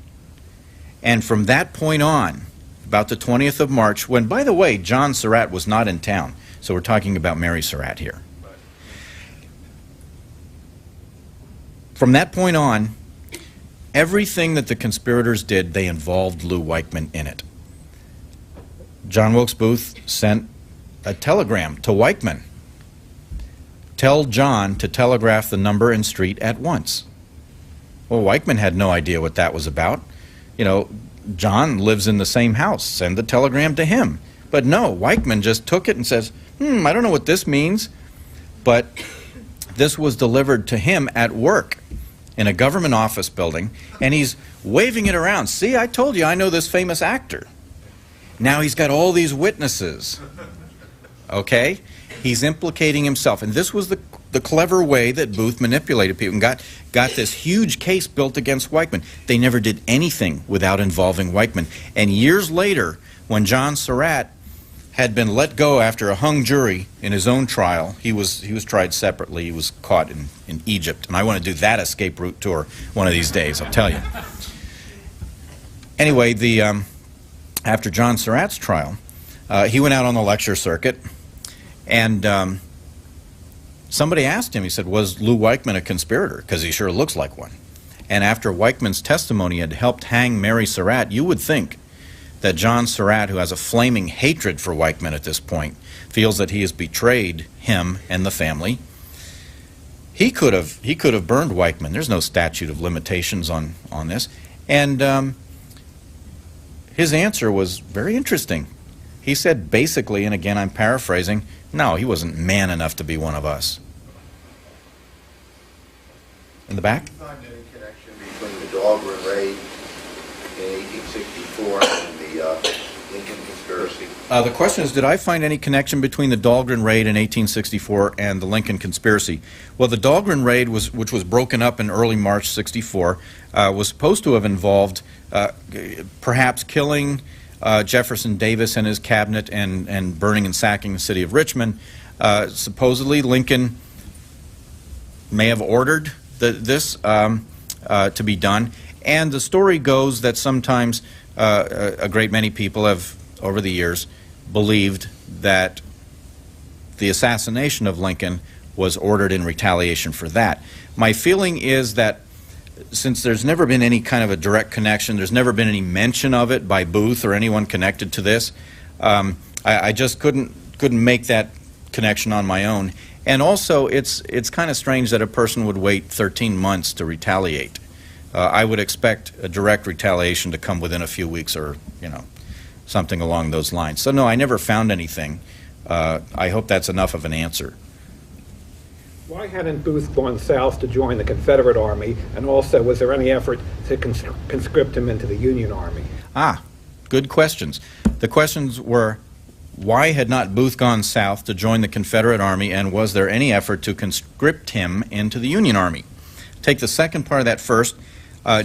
And from that point on, about the 20th of March, when, by the way, John Surratt was not in town, so we're talking about Mary Surratt here. From that point on, everything that the conspirators did, they involved Lou Weichman in it. John Wilkes Booth sent a telegram to Weichman Tell John to telegraph the number and street at once. Well, Weichmann had no idea what that was about. You know, John lives in the same house. Send the telegram to him. But no, Weichmann just took it and says, I don't know what this means. But this was delivered to him at work in a government office building, and he's waving it around. See, I told you I know this famous actor. Now he's got all these witnesses. Okay? He's implicating himself. And this was the clever way that Booth manipulated people and got this huge case built against Weichmann. They never did anything without involving Weichmann. And years later, when John Surratt had been let go after a hung jury in his own trial, he was tried separately. He was caught in Egypt. And I want to do that escape route tour one of these days, I'll tell you. Anyway, after John Surratt's trial, he went out on the lecture circuit, and somebody asked him, he said, was Lou Weichmann a conspirator? Because he sure looks like one. And after Weichmann's testimony had helped hang Mary Surratt, you would think that John Surratt, who has a flaming hatred for Weichmann at this point, feels that he has betrayed him and the family. He could have burned Weichmann. There's no statute of limitations on this. And his answer was very interesting. He said basically, and again I'm paraphrasing, no, he wasn't man enough to be one of us. In the back? Did you find any connection between the Dahlgren raid in 1864 and the Lincoln conspiracy? The question is, did I find any connection between the Dahlgren raid in 1864 and the Lincoln conspiracy? Well, the Dahlgren raid, which was broken up in early March 64, was supposed to have involved perhaps killing Jefferson Davis and his cabinet and burning and sacking the city of Richmond. Supposedly, Lincoln may have ordered this to be done. And the story goes that sometimes a great many people have, over the years, believed that the assassination of Lincoln was ordered in retaliation for that. My feeling is that since there's never been any kind of a direct connection, there's never been any mention of it by Booth or anyone connected to this, I just couldn't make that connection on my own. And also, it's kind of strange that a person would wait 13 months to retaliate. I would expect a direct retaliation to come within a few weeks, or something along those lines. So no, I never found anything. I hope that's enough of an answer. Why hadn't Booth gone south to join the Confederate Army, and also was there any effort to conscript him into the Union Army? Good questions. The questions were, why had not Booth gone south to join the Confederate Army, and was there any effort to conscript him into the Union Army? Take the second part of that first.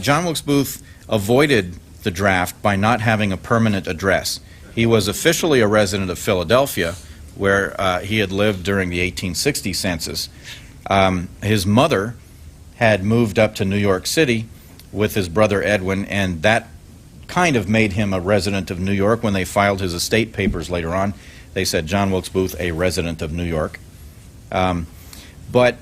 John Wilkes Booth avoided the draft by not having a permanent address. He was officially a resident of Philadelphia, where he had lived during the 1860 census. His mother had moved up to New York City with his brother Edwin, and that kind of made him a resident of New York. When they filed his estate papers later on, they said John Wilkes Booth, a resident of New York. But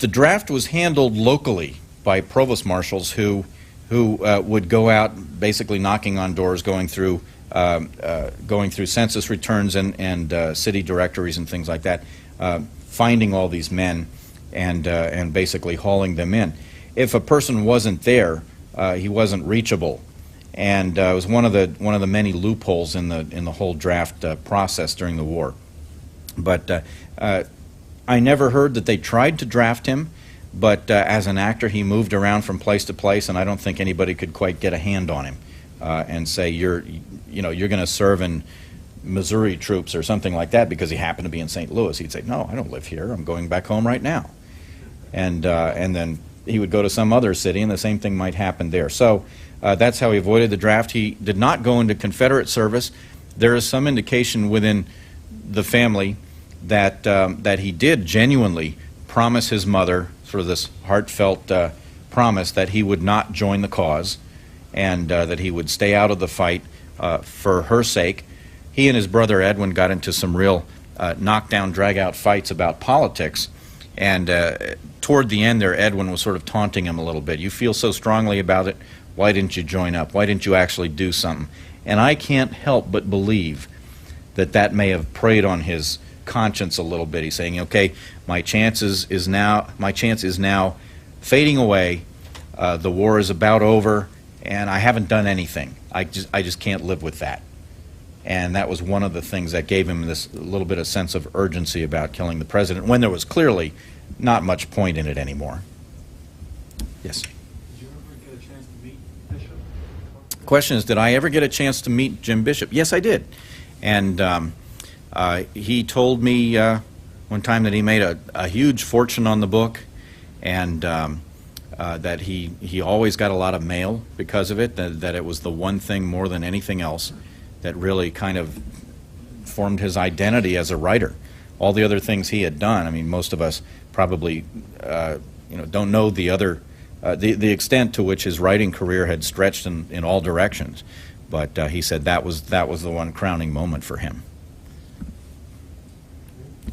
the draft was handled locally by provost marshals who would go out basically knocking on doors, going through census returns and city directories and things like that, finding all these men and basically hauling them in. If a person wasn't there, he wasn't reachable, and it was one of the many loopholes in the whole draft process during the war. But I never heard that they tried to draft him. But as an actor, he moved around from place to place, and I don't think anybody could quite get a hand on him and say you're going to serve in Missouri troops or something like that because he happened to be in St. Louis. He'd say, "No, I don't live here. I'm going back home right now," and then he would go to some other city, and the same thing might happen there. So that's how he avoided the draft. He did not go into Confederate service. There is some indication within the family that he did genuinely promise his mother, sort of this heartfelt promise, that he would not join the cause and that he would stay out of the fight for her sake. He and his brother Edwin got into some real knockdown, drag-out fights about politics, and toward the end there, Edwin was sort of taunting him a little bit. You feel so strongly about it, why didn't you join up? Why didn't you actually do something? And I can't help but believe that may have preyed on his conscience a little bit. He's saying, okay, my chance is now fading away. The war is about over, and I haven't done anything. I just can't live with that. And that was one of the things that gave him this little bit of sense of urgency about killing the president, when there was clearly not much point in it anymore. Yes? Did you ever get a chance to meet Bishop? The question is, did I ever get a chance to meet Jim Bishop? Yes, I did. And he told me one time that he made a huge fortune on the book, and that he always got a lot of mail because of it, that it was the one thing more than anything else that really kind of formed his identity as a writer. All the other things he had done, I mean, most of us probably don't know the extent to which his writing career had stretched in all directions. But he said that was the one crowning moment for him.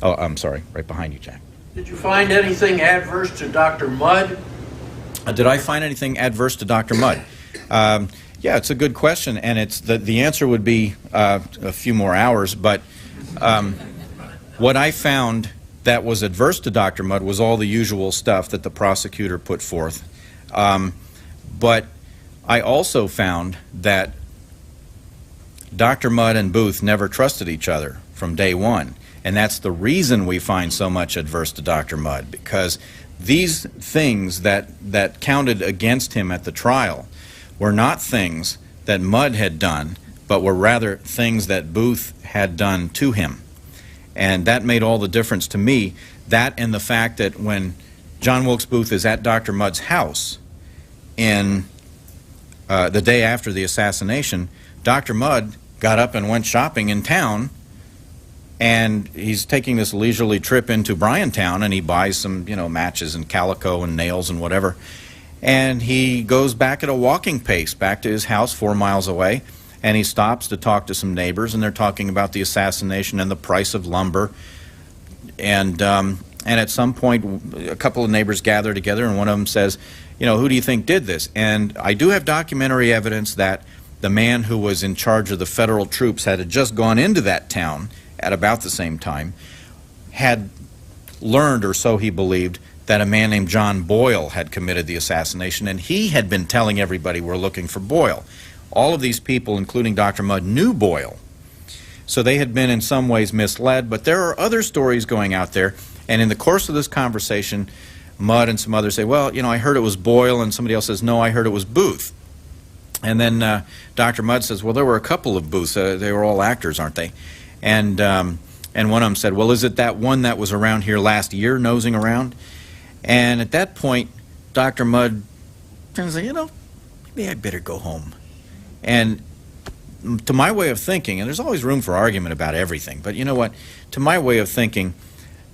Oh, I'm sorry, right behind you, Jack. Did you find anything adverse to Dr. Mudd? Did I find anything adverse to Dr. Mudd? Yeah, it's a good question, and it's the answer would be a few more hours, but what I found that was adverse to Dr. Mudd was all the usual stuff that the prosecutor put forth. But I also found that Dr. Mudd and Booth never trusted each other from day one, and that's the reason we find so much adverse to Dr. Mudd, because these things that counted against him at the trial were not things that Mudd had done, but were rather things that Booth had done to him. And that made all the difference to me, that and the fact that when John Wilkes Booth is at Dr. Mudd's house in the day after the assassination, Dr. Mudd got up and went shopping in town, and he's taking this leisurely trip into Bryantown, and he buys some, matches and calico and nails and whatever. And he goes back at a walking pace back to his house 4 miles away, and he stops to talk to some neighbors, and they're talking about the assassination and the price of lumber. And at some point, a couple of neighbors gather together, and one of them says, who do you think did this? And I do have documentary evidence that the man who was in charge of the federal troops had just gone into that town at about the same time, had learned, or so he believed, that a man named John Boyle had committed the assassination, and he had been telling everybody we're looking for Boyle. All of these people, including Dr. Mudd, knew Boyle. So they had been in some ways misled, but there are other stories going out there, and in the course of this conversation, Mudd and some others say, well, I heard it was Boyle, and somebody else says, no, I heard it was Booth. And then Dr. Mudd says, well, there were a couple of Booths. They were all actors, aren't they? And one of them said, well, is it that one that was around here last year, nosing around? And at that point, Dr. Mudd turns and says, maybe I better go home. And to my way of thinking, and there's always room for argument about everything, but you know what? To my way of thinking,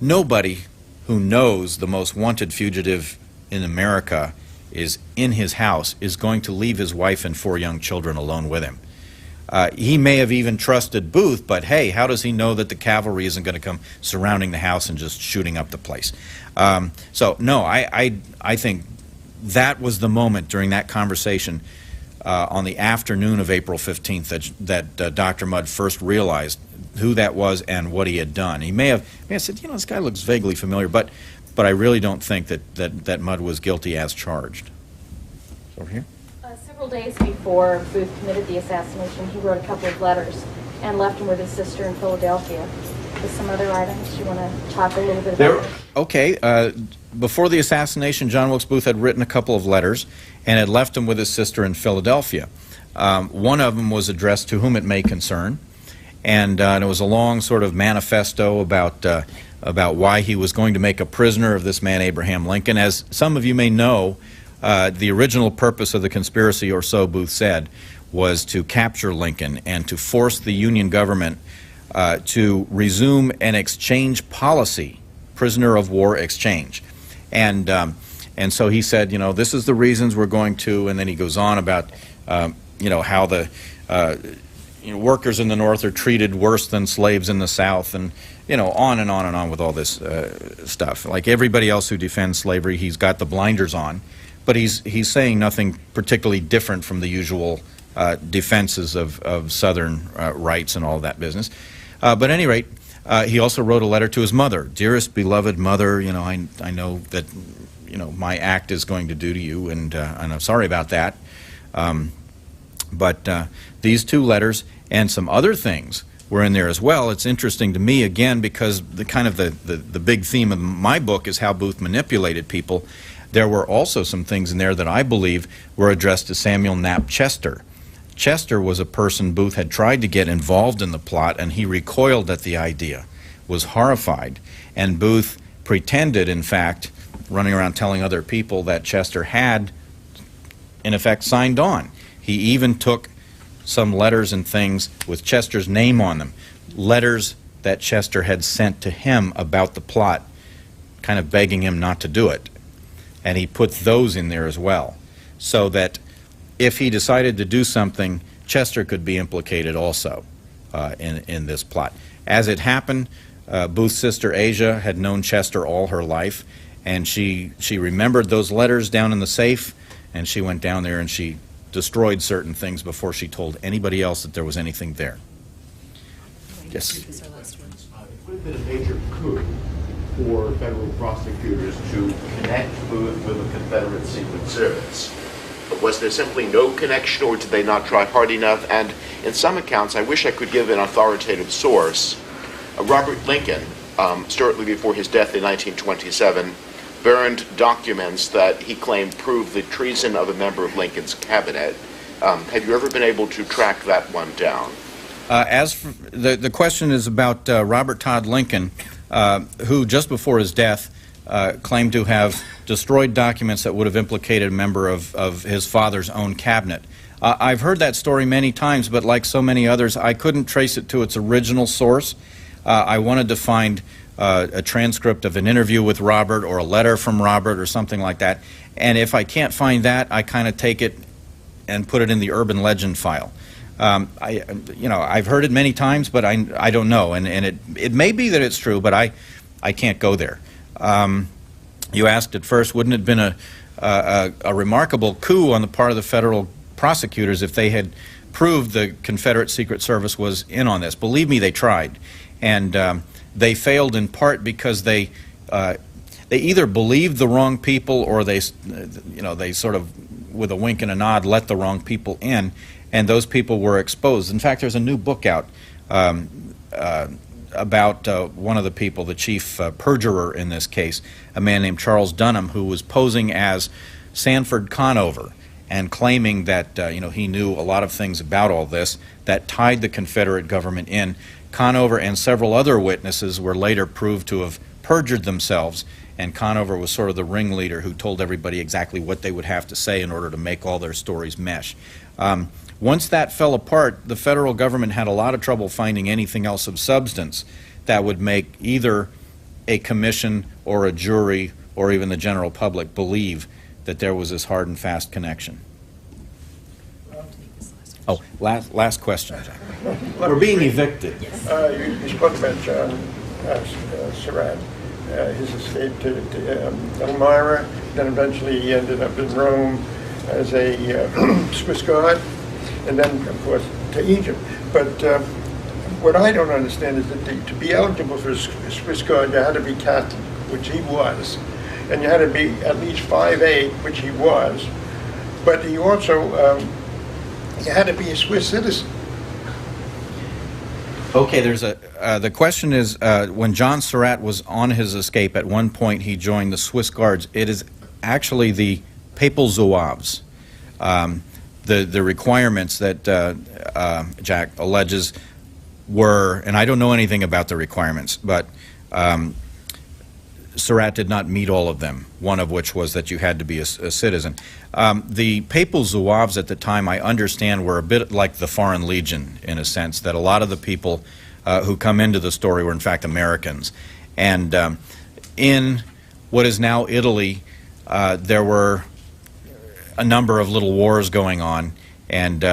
nobody who knows the most wanted fugitive in America is in his house is going to leave his wife and 4 young children alone with him. He may have even trusted Booth, but hey, how does he know that the cavalry isn't going to come surrounding the house and just shooting up the place? So no, I think that was the moment during that conversation on the afternoon of April 15th that Dr. Mudd first realized who that was and what he had done. He may have said, this guy looks vaguely familiar, but I really don't think that Mudd was guilty as charged. Over here. Several days before Booth committed the assassination, he wrote a couple of letters and left them with his sister in Philadelphia. With some other items you want to talk a little bit about? Okay. Before the assassination, John Wilkes Booth had written a couple of letters and had left them with his sister in Philadelphia. One of them was addressed to whom it may concern, and it was a long sort of manifesto about why he was going to make a prisoner of this man Abraham Lincoln. As some of you may know, the original purpose of the conspiracy, or so Booth said, was to capture Lincoln and to force the Union government to resume an exchange policy, prisoner of war exchange. And so he said, this is the reasons we're going to, and then he goes on about, how the workers in the North are treated worse than slaves in the South, and, on and on and on with all this stuff. Like everybody else who defends slavery, he's got the blinders on. But he's saying nothing particularly different from the usual defenses of Southern rights and all that business. But at any rate, He also wrote a letter to his mother. Dearest beloved mother, you know, I know that, you know, my act is going to do to you, and I'm sorry about that. But these two letters and some other things were in there as well. It's interesting to me, again, because the big theme of my book is how Booth manipulated people. There were also some things in there that I believe were addressed to Samuel Knapp Chester. Chester was a person Booth had tried to get involved in the plot, and he recoiled at the idea, was horrified, and Booth pretended, in fact, running around telling other people that Chester had, in effect, signed on. He even took some letters and things with Chester's name on them, letters that Chester had sent to him about the plot, kind of begging him not to do it. And he put those in there as well, so that if he decided to do something, Chester could be implicated also in this plot. As it happened, Booth's sister Asia had known Chester all her life, and she remembered those letters down in the safe, and she went down there and she destroyed certain things before she told anybody else that there was anything there. Yes? It would have been a major coup for federal prosecutors to connect Booth with the Confederate Secret Service. But was there simply no connection, or did they not try hard enough? And in some accounts, I wish I could give an authoritative source. Robert Lincoln, shortly before his death in 1927, burned documents that he claimed proved the treason of a member of Lincoln's cabinet. Have you ever been able to track that one down? As for the question is about Robert Todd Lincoln, who just before his death claimed to have destroyed documents that would have implicated a member of his father's own cabinet. I've heard that story many times, but like so many others, I couldn't trace it to its original source. I wanted to find a transcript of an interview with Robert or a letter from Robert or something like that. And if I can't find that, I kind of take it and put it in the urban legend file. I've heard it many times, but I don't know. And it may be that it's true, but I can't go there. You asked at first, wouldn't it have been a remarkable coup on the part of the federal prosecutors if they had proved the Confederate Secret Service was in on this? Believe me, they tried. And they failed in part because they either believed the wrong people, or they sort of, with a wink and a nod, let the wrong people in, and those people were exposed. In fact, there's a new book out about one of the people, the chief perjurer in this case, a man named Charles Dunham, who was posing as Sanford Conover and claiming that he knew a lot of things about all this that tied the Confederate government in. Conover and several other witnesses were later proved to have perjured themselves, and Conover was sort of the ringleader who told everybody exactly what they would have to say in order to make all their stories mesh. Once that fell apart, the federal government had a lot of trouble finding anything else of substance that would make either a commission or a jury or even the general public believe that there was this hard and fast connection. Oh, last question, Jack. We're being evicted. You spoke about John Surratt, his escape to Elmira, then eventually he ended up in Rome as a Swiss guard, and then, of course, to Egypt. But what I don't understand is that to be eligible for a Swiss guard, you had to be Catholic, which he was, and you had to be at least 5'8", which he was, but he also you had to be a Swiss citizen. Okay, there's the question is, when John Surratt was on his escape, at one point he joined the Swiss Guards. It is actually the Papal Zouaves. The requirements that Jack alleges were, and I don't know anything about the requirements, but Surratt did not meet all of them, one of which was that you had to be a citizen. The Papal Zouaves at the time, I understand, were a bit like the Foreign Legion, in a sense, that a lot of the people who come into the story were in fact Americans. And in what is now Italy, there were a number of little wars going on, and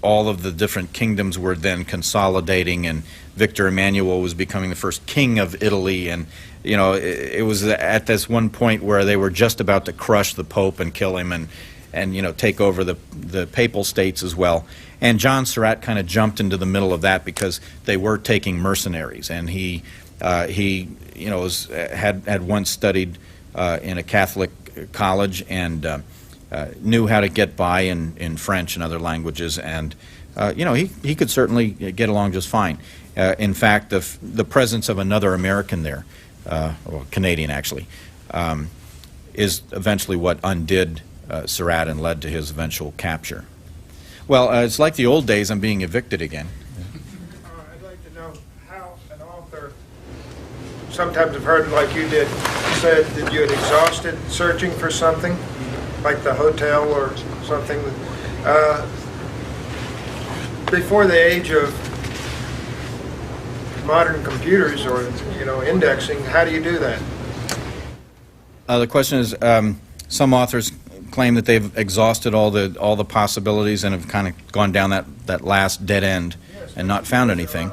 all of the different kingdoms were then consolidating, and Victor Emmanuel was becoming the first king of Italy, and it was at this one point where they were just about to crush the Pope and kill him, and take over the papal states as well. And John Surratt kind of jumped into the middle of that because they were taking mercenaries, and he had once studied in a Catholic college and knew how to get by in French and other languages, and he could certainly get along just fine. In fact, the presence of another American there, or Canadian actually, is eventually what undid Surratt and led to his eventual capture. Well, it's like the old days. I'm being evicted again. I'd like to know how an author, sometimes I've heard like you did, said that you had exhausted searching for something, like the hotel or something. Before the age of modern computers or indexing, how do you do that? The question is, some authors claim that they've exhausted all the possibilities and have kind of gone down that last dead end and not found anything.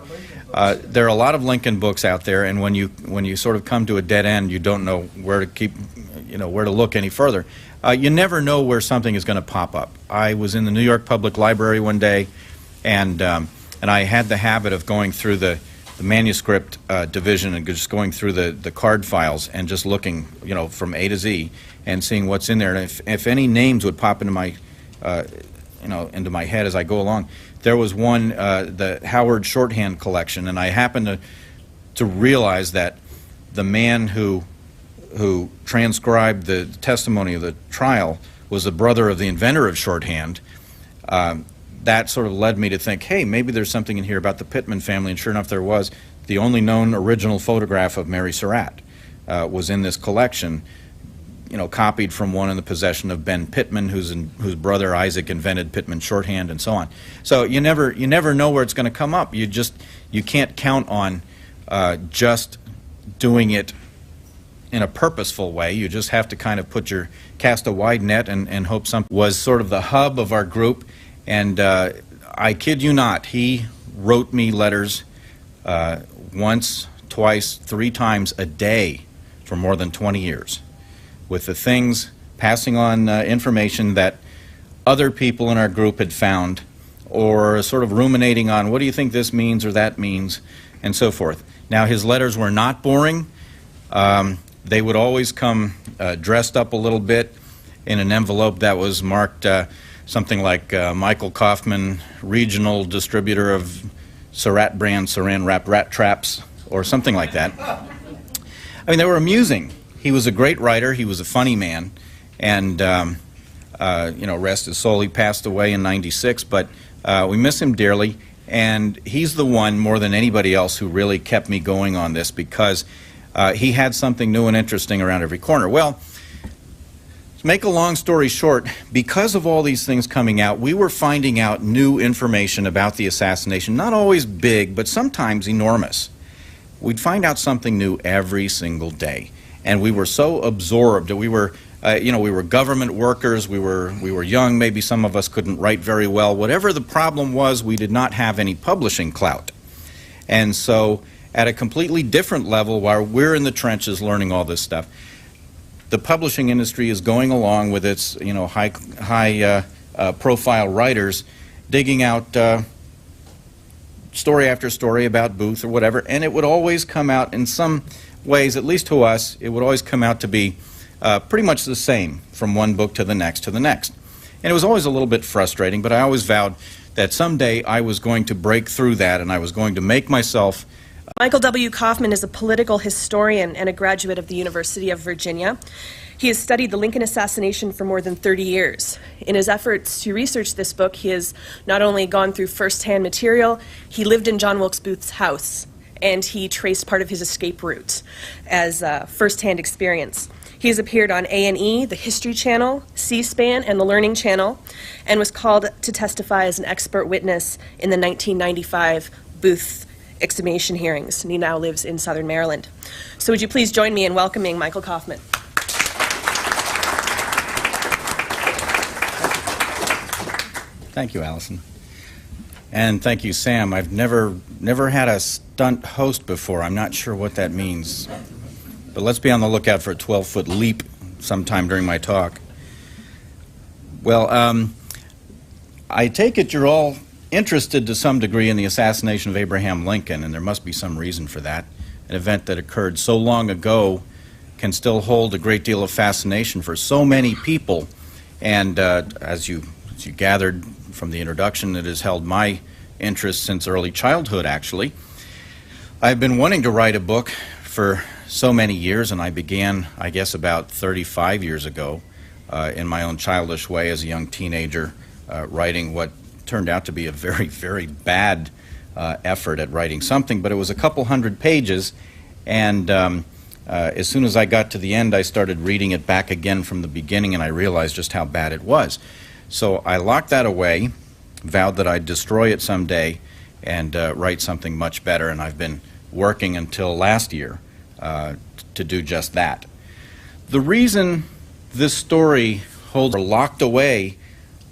There are a lot of Lincoln books out there, and when you sort of come to a dead end, you don't know where to look any further. You never know where something is going to pop up. I was in the New York Public Library one day, and I had the habit of going through the manuscript division and just going through the card files and just looking, from A to Z and seeing what's in there. And if any names would pop into my, into my head as I go along, there was one, the Howard shorthand collection, and I happened to realize that the man who transcribed the testimony of the trial was the brother of the inventor of shorthand. That sort of led me to think, hey, maybe there's something in here about the Pittman family, and sure enough there was. The only known original photograph of Mary Surratt was in this collection, copied from one in the possession of Ben Pittman, whose brother Isaac invented Pittman shorthand, and so on. So you never know where it's going to come up. You can't count on just doing it in a purposeful way. You just have to kind of cast a wide net and hope something. Was sort of the hub of our group. And I kid you not, he wrote me letters once, twice, 3 times a day for more than 20 years with the things, passing on information that other people in our group had found, or sort of ruminating on, what do you think this means or that means, and so forth. Now, his letters were not boring. They would always come dressed up a little bit in an envelope that was marked something like Michael Kaufman, regional distributor of Surratt brand Saran wrap rat traps, or something like that. I mean, they were amusing. He was a great writer. He was a funny man, and rest his soul. He passed away in '96, but we miss him dearly. And he's the one more than anybody else who really kept me going on this, because he had something new and interesting around every corner. Well, to make a long story short, because of all these things coming out, we were finding out new information about the assassination, not always big, but sometimes enormous. We'd find out something new every single day, and we were so absorbed. We were, we were government workers. We were young. Maybe some of us couldn't write very well. Whatever the problem was, we did not have any publishing clout, and so at a completely different level, while we're in the trenches learning all this stuff, the publishing industry is going along with its, high profile writers, digging out story after story about Booth or whatever, and it would always come out in some ways, at least to us, it would always come out to be pretty much the same from one book to the next to the next. And it was always a little bit frustrating, but I always vowed that someday I was going to break through that, and I was going to make myself. Michael W. Kaufman is a political historian and a graduate of the University of Virginia. He has studied the Lincoln assassination for more than 30 years. In his efforts to research this book, he has not only gone through first-hand material, he lived in John Wilkes Booth's house, and he traced part of his escape route as first-hand experience. He has appeared on A&E, the History Channel, C-SPAN, and the Learning Channel, and was called to testify as an expert witness in the 1995 Booth exhumation hearings, and he now lives in Southern Maryland. So would you please join me in welcoming Michael Kaufman. Thank you, Allison. And thank you, Sam. I've never had a stunt host before. I'm not sure what that means. But let's be on the lookout for a 12-foot leap sometime during my talk. Well, I take it you're all interested to some degree in the assassination of Abraham Lincoln, and there must be some reason for that. An event that occurred so long ago can still hold a great deal of fascination for so many people, and as you gathered from the introduction, it has held my interest since early childhood, actually. I've been wanting to write a book for so many years, and I began, I guess, about 35 years ago in my own childish way as a young teenager, writing what turned out to be a very, very bad effort at writing something, but it was a couple hundred pages, and as soon as I got to the end, I started reading it back again from the beginning, and I realized just how bad it was. So I locked that away, vowed that I'd destroy it someday, and write something much better, and I've been working until last year to do just that. The reason this story holds locked away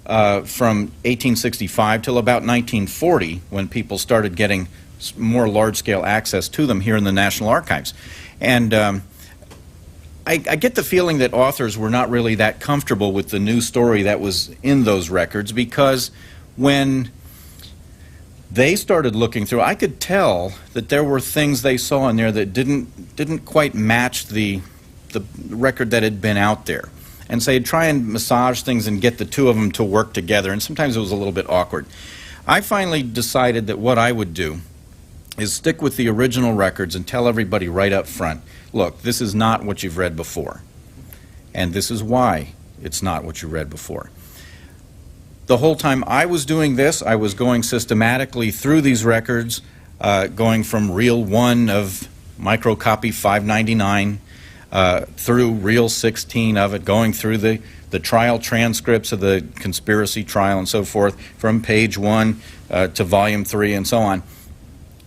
from 1865 till about 1940, when people started getting more large-scale access to them here in the National Archives. And I get the feeling that authors were not really that comfortable with the new story that was in those records, because when they started looking through, I could tell that there were things they saw in there that didn't quite match the record that had been out there. And so they'd try and massage things and get the two of them to work together, and sometimes it was a little bit awkward. I finally decided that what I would do is stick with the original records and tell everybody right up front, look, this is not what you've read before, and this is why it's not what you read before. The whole time I was doing this, I was going systematically through these records, going from reel 1 of microcopy 599 through reel 16 of it, going through the trial transcripts of the conspiracy trial and so forth, from page 1 to volume 3 and so on.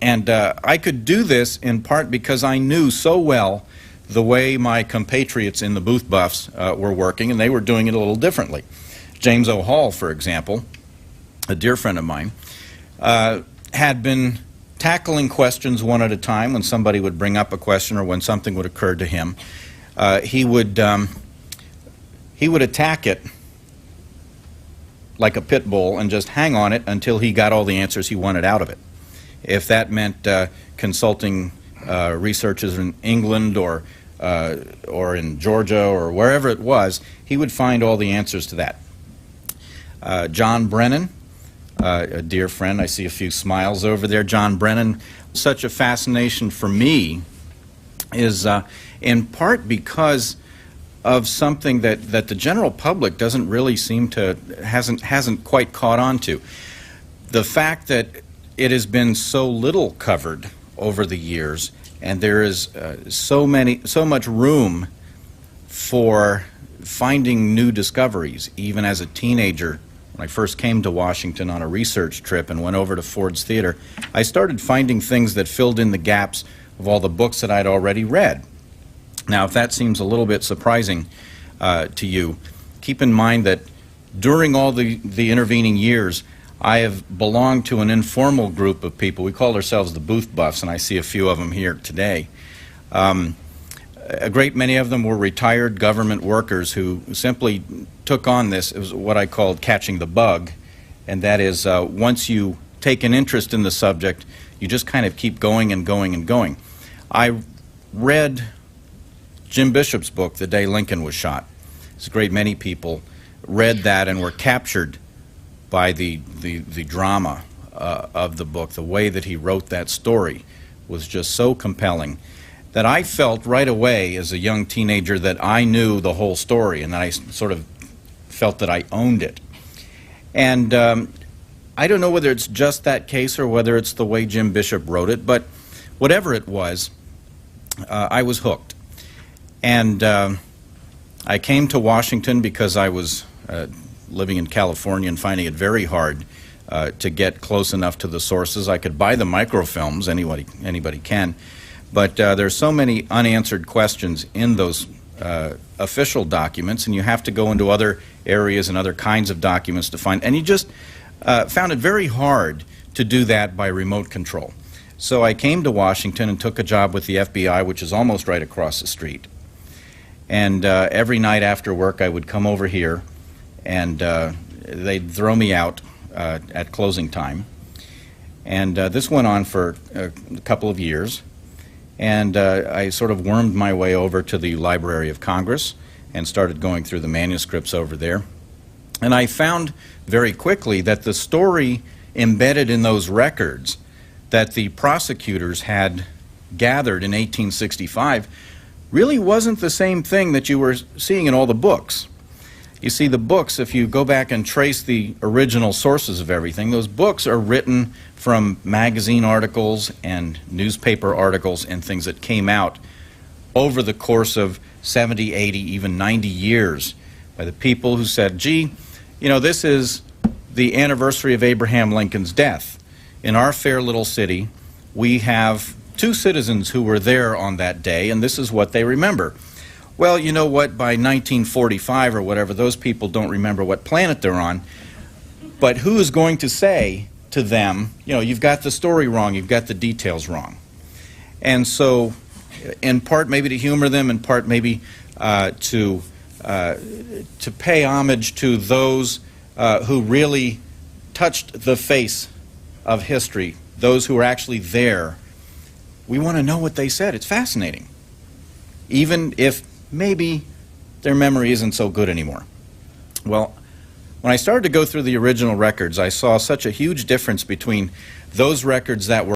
And I could do this in part because I knew so well the way my compatriots in the Booth Buffs were working, and they were doing it a little differently. James O. Hall, for example, a dear friend of mine, had been tackling questions one at a time. When somebody would bring up a question or when something would occur to him, he would attack it like a pit bull and just hang on it until he got all the answers he wanted out of it. If that meant consulting researchers in England or in Georgia or wherever it was, he would find all the answers to that. John Brennan, a dear friend, I see a few smiles over there. John Brennan, such a fascination for me is in part because of something that the general public doesn't really seem to, hasn't quite caught on to. The fact that it has been so little covered over the years, and there is so much room for finding new discoveries. Even as a teenager, when I first came to Washington on a research trip and went over to Ford's Theater, I started finding things that filled in the gaps of all the books that I'd already read. Now, if that seems a little bit surprising to you, keep in mind that during all the intervening years, I have belonged to an informal group of people. We call ourselves the Booth Buffs, and I see a few of them here today. A great many of them were retired government workers who simply took on this. It was what I called catching the bug, and that is once you take an interest in the subject, you just kind of keep going and going and going. I read Jim Bishop's book, The Day Lincoln Was Shot. It's a great many people read that and were captured by the drama of the book. The way that he wrote that story was just so compelling that I felt right away as a young teenager that I knew the whole story, and that I sort of felt that I owned it. And I don't know whether it's just that case or whether it's the way Jim Bishop wrote it, but whatever it was, I was hooked. And I came to Washington because I was living in California and finding it very hard to get close enough to the sources. I could buy the microfilms, anybody can, but there's so many unanswered questions in those official documents, and you have to go into other areas and other kinds of documents to find, and you just found it very hard to do that by remote control. So I came to Washington and took a job with the FBI, which is almost right across the street. And every night after work I would come over here and they'd throw me out at closing time. And this went on for a couple of years, and I sort of wormed my way over to the Library of Congress and started going through the manuscripts over there. And I found very quickly that the story embedded in those records that the prosecutors had gathered in 1865 really wasn't the same thing that you were seeing in all the books. You see, the books, if you go back and trace the original sources of everything, those books are written from magazine articles and newspaper articles and things that came out over the course of 70, 80, even 90 years by the people who said, gee, you know, this is the anniversary of Abraham Lincoln's death. In our fair little city, we have 2 citizens who were there on that day, and this is what they remember. Well, you know what, by 1945 or whatever, those people don't remember what planet they're on, but who is going to say to them, you know, you've got the story wrong, you've got the details wrong. And so, in part maybe to humor them, in part maybe to pay homage to those who really touched the face of history, those who were actually there, we want to know what they said. It's fascinating, even if maybe their memory isn't so good anymore. Well, when I started to go through the original records, I saw such a huge difference between those records that were